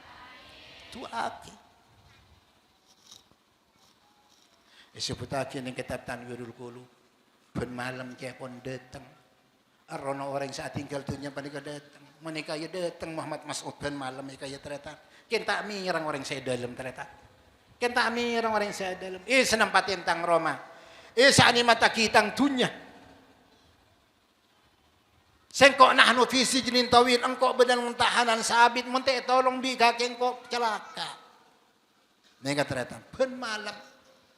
Tuaki. Sebutake ning kitab Tanwirul Qulub. Ben malam kaya pun datang. Arono orang saat tinggal dunia panika datang. Menika ya datang Muhammad Mas'ud ben malam ika ya ternyata. Kita mirang orang saya dalam ternyata. Kita mirang orang saya dalam. Senempat tentang Roma. sa'ni mata kitang dunya. Sengkok nahnu fi sijnin tawil, engkau bedan tahanan sabit, munte tolong bi kakek engkau celaka. Mereka ternyata pen malam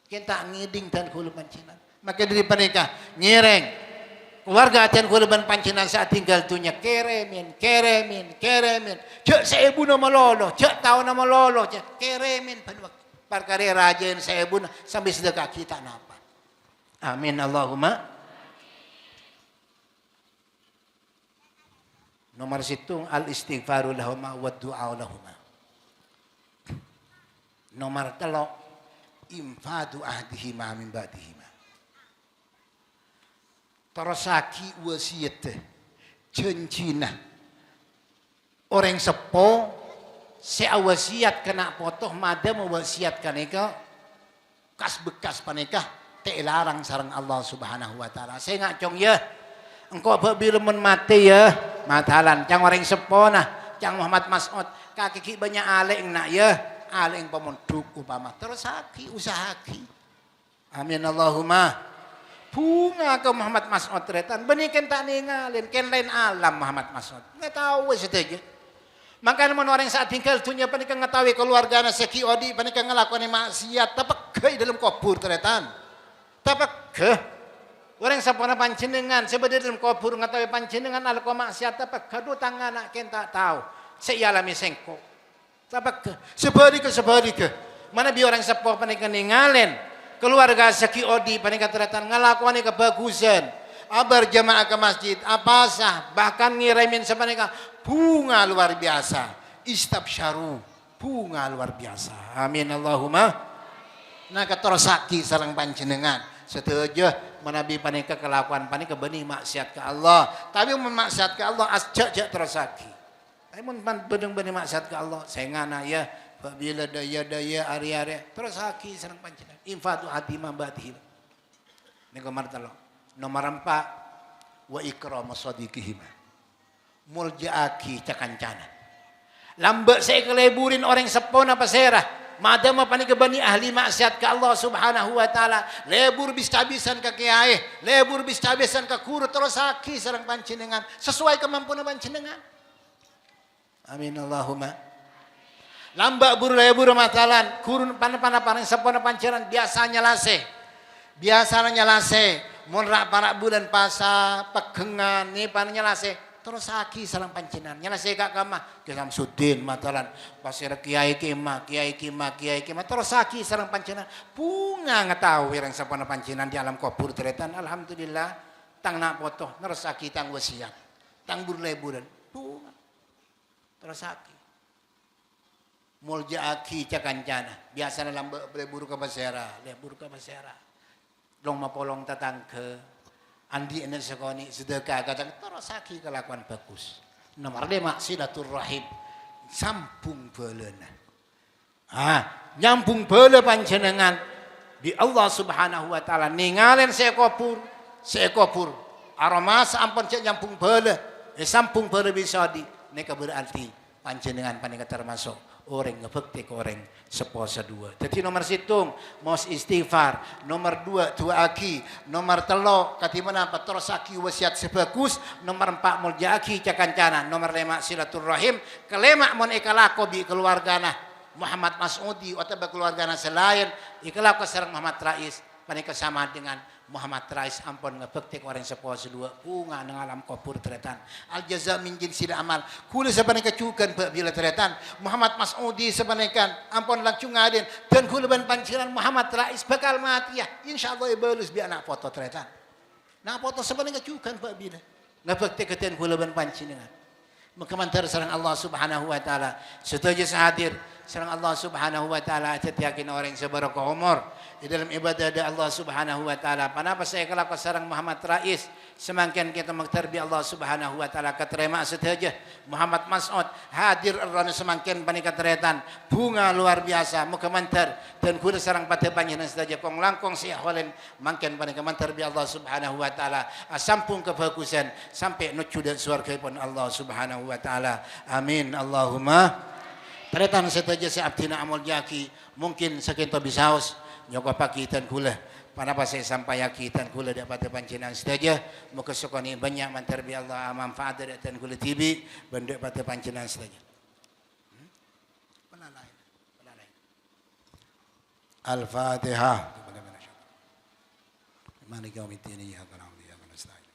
kita ngiding dan kulu pancinan. Maka dari mereka ngireng keluarga dan kulu pancinan saat tinggal dunia keremin. Cek seibu nama lolo, cek tahu nama lolo, cek keremin pada waktu perkara rajin seibu sampai sedekah kita napa. Amin Allahumma. Nomor situng al istighfaru lahuma wa du'a lahuma. Nomor telo infadu ahdihima min ba'dihima. Terosaki wasiat cencina orang sepo seawasiat kena potoh madam wasiat kaneka kas bekas paneka te larang sareng Allah Subhanahu wa taala. Saya ngacong ya. Engkau apabila mati ya, matalan cang orang sepona, cang Muhammad Mas'ud, kaki banyak aleng nak ya, aleng pemonduk upama terus haki usahaki. Amin Allahumma. Bunga ke Muhammad Mas'ud tretan, benikan tak ningalin, ken lain alam Muhammad Mas'ud. Nggak tahu saja. Makanya orang saat tinggal dunia panika ngetahui keluarganya seki odi panika ngelakukan maksiat, tapi ke dalam kubur tretan, tapi ke orang sapana panjenengan sebenarnya dalam kubur ngatawi panjenengan ala ko maksiat apa kadu tangan nak ken tak tahu seialami sengko apa ke sebari ke mana bi orang sepuh panika ningalen keluarga seki odi panika teratan ngalakuan kebagusan abar jamaah ke masjid apa sah bahkan ngirimin sepanika bunga luar biasa istabsyaru bunga luar biasa amin Allahumma nah keterosaki sareng panjenengan setuju menabi panika kelakuan panika benih maksiat ke Allah tapi memaksiat ke Allah asjak terosaki tapi mun bening maksiat ke Allah saya ngana ya bila daya ari-ari terosaki sareng panjenengan infatu hati mambati ini nomor 3 nomor 4 wa ikramu sadiqihim muljaaki cakancana lambe saya keleburin orang sepona pasera madam panika bani ahli maksiat ke Allah Subhanahu wa taala lebur bisabisan ke kiai lebur bisabisan ke guru terus haki sareng panjenengan sesuai kemampuan panjenengan amin Allahumma lamba buru lebur matalan guru pana parang sepona panjenengan biasanya lase mun rak para bulan pasa pegengan ni pananya lase terus haki sareng panjenengan nyelesai kak kamah ke Samsudin matalan pasir kiai kima terus haki sareng panjenengan bunga ngetahu wirang sapana panjenengan di alam kubur teretan alhamdulillah tang nak potoh terus haki tang wasiat tang burleburan bunga terus haki mulja aki cakancana biasana lambe lebur ke pasera long mapolong tatang ke andi enek sekoni sedekah kadang terus haki kelakuan bagus. Nomor 5 silaturahim sambung beulana. Nyambung beula panjenengan di Allah Subhanahu wa taala ningalen sekopur aroma ampun cek nyambung beula sambung beula bisa di nek berarti panjenengan panika termasuk orang ngebekti ke orang seposa 2. Jadi nomor situng mos istighfar, nomor 2 dua aki, nomor 3 katimana apa terus aki wasiat sebagus, nomor 4 mulja aki cakancana, nomor 5 silaturahim, kelema mon ikalako bi keluargana Muhammad Mas'udi atau keluargana selain ikalako sareng Muhammad Rais panika sama dengan Muhammad Rais ampun ngebekti orang seposa 2 bunga nang alam kubur teretan al jaza min jinsil amal kula sapanika cukan bila teretan Muhammad Mas'udi sapanika ampun langsung ngaden dan kula ban panjenengan Muhammad Rais bakal mati ya insyaallah ibalus bi anak foto teretan nah foto sapanika cukan bila ngebekti keten kula ban panjenengan makamantar sareng Allah Subhanahu wa taala setuju hadir sareng Allah Subhanahu wa taala yakin orang sebarokah umur di dalam ibadah ada Allah Subhanahu wa taala. Panapa saya kelak sareng Muhammad Rais semakin kita magtarbi Allah Subhanahu wa taala katerima saja Muhammad Mas'ud hadir arana semakin panika teretan bunga luar biasa muka mantar dan kuda sareng pada panjenengan saja kong langkong si ahwalin mangken panika mantar bi Allah Subhanahu wa taala sampung kebagusan sampai nuju dan surga pun Allah Subhanahu wa taala. Amin Allahumma. Teretan saja si abdina amul jaki mungkin sekian bisaus nyoko pakitan kula Panapa saya sampai yakitan kula dapat pancenan saja. Muka sokoni banyak mantarbi Allah manfaat dari tan kula tibi benda pada pancenan saja. Al-Fatihah. مالك يوم الدين إياك نعبد وإياك نستعين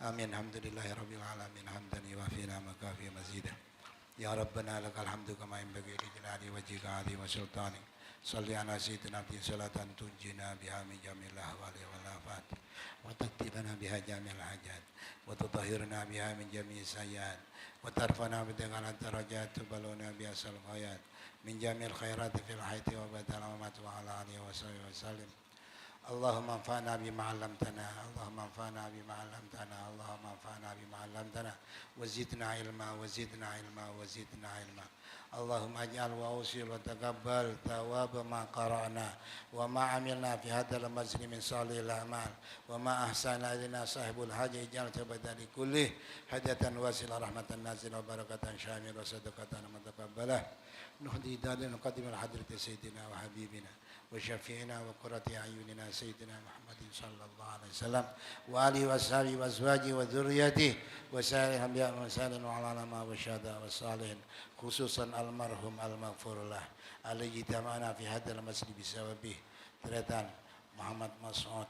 آمين الحمد لله رب العالمين حمدا يوافي نعمك ويكافئ مزيدا يا ربنا لك الحمد كما ينبغي لجلال وجهك عظيم وسلطانك صل على سيدنا عبد صلاة تنجينا بها من جميع الأهوال والآفات وتقضي لنا بها جميع الحاجات وتطهرنا بها من جميع السيئات وترفعنا بها الدرجات تبلغنا بها الغايات من جميع الخيرات في الحياة وبعد الممات وعلى آله وصحبه وسلم اللهم انفعنا بما علمتنا اللهم انفعنا بما علمتنا اللهم انفعنا بما علمتنا وزدنا علما وزدنا علما وزدنا علما اللهم اجعل واوصل وتقبل ثواب ما قرأنا وما عملنا في هذا المجلس من صالح الأعمال وما أحسن إلينا صاحب الحاجة اجعل تبدا لكله حدة واسلة رحمة نازلة وبركة شاملة وصدقة متقبلة نهدي دار نقدم الحضرة سيدنا وحبيبنا وشفيعنا وقرة أعيننا سيدنا محمد صلى الله عليه وسلم وآله وأصحابه وأزواجه وذريته وسائر الأنبياء والمرسلين وعلى العلماء والشهداء والصالحين خصوصا المرحوم المغفور له الذي جمعنا في هذا المسجد بسببه ترتان محمد مسعود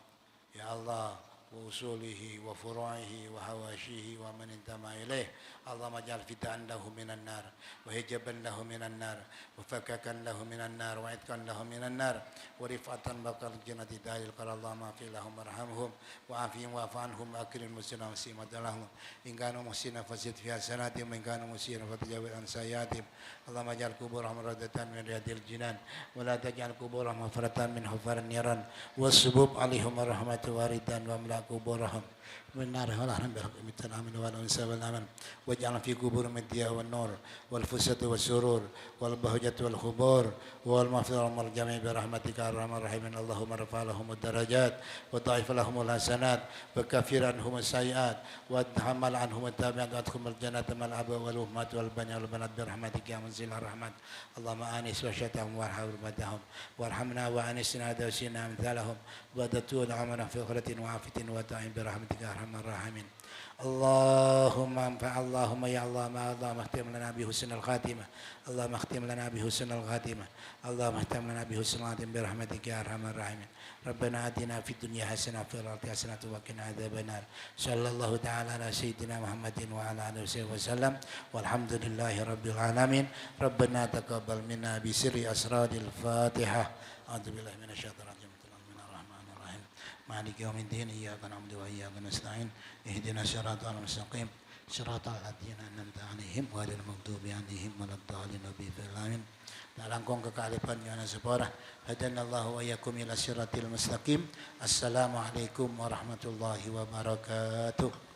يا الله وأصوله وفروعه وحواشيه ومن انتمى إليه اللهم اجعل فتاة له من النار وهجبا له من النار وفككا له من النار وعتقا له من النار ورفعة بقى الجنة دار القرى اللهم اغفر لهم وارحمهم وعافهم واعف عنهم واكرم المسلمين وسيمة لهم إن كانوا محسنين فزد في حسناتهم وإن كانوا مسيئين فتجاوز عن سيئاتهم اللهم اجعل قبورهم ردة من رياض الجنان ولا تجعل قبورهم مغفرة من حفر النيران والسبوب عليهم الرحمة واردا واملأ قبورهم من النار والأهرام برحمة الآمن والأنسى والأمن واجعل في قبورهم الضياء والنور والفسة والسرور والبهجة والخبور والمغفرة والجميع برحمتك الرحمن الرحيم اللهم ارفع لهم الدرجات وضاعف لهم الحسنات وكفر عنهم السيئات وتحمل عنهم التابعات وادخلهم الجنة مع الأباء والأمهات والبنات والبنات برحمتك يا منزل الرحمن اللهم آنس وشتهم وارحم حرمتهم وارحمنا وآنسنا دوسنا أمثالهم ودتون عمنا في غفرة وعافية وتعين برحمتك يا أرحم الراحمين اللهم انفع اللهم يا الله ما اللهم اختم لنا بحسن الخاتمة اللهم اختم لنا بحسن الخاتمة اللهم اختم لنا بحسن الخاتمة برحمتك يا أرحم الراحمين ربنا آتنا في الدنيا حسنة وفي الآخرة حسنة وقنا عذاب النار صلى الله تعالى على سيدنا محمد وعلى آله وصحبه وسلم والحمد لله رب العالمين ربنا تقبل منا بسر أسرار الفاتحة أعوذ بالله من الشيطان الرجيم مالك يوم الدين إياك نعبد وإياك نستعين اهدنا الصراط المستقيم صراط الذين أنعمت عليهم غير المغضوب عليهم ولا الضالين آمين Langkong kekalifan yana separa hadanallahu wa iyyakum ila siratil mustaqim assalamualaikum warahmatullahi wabarakatuh.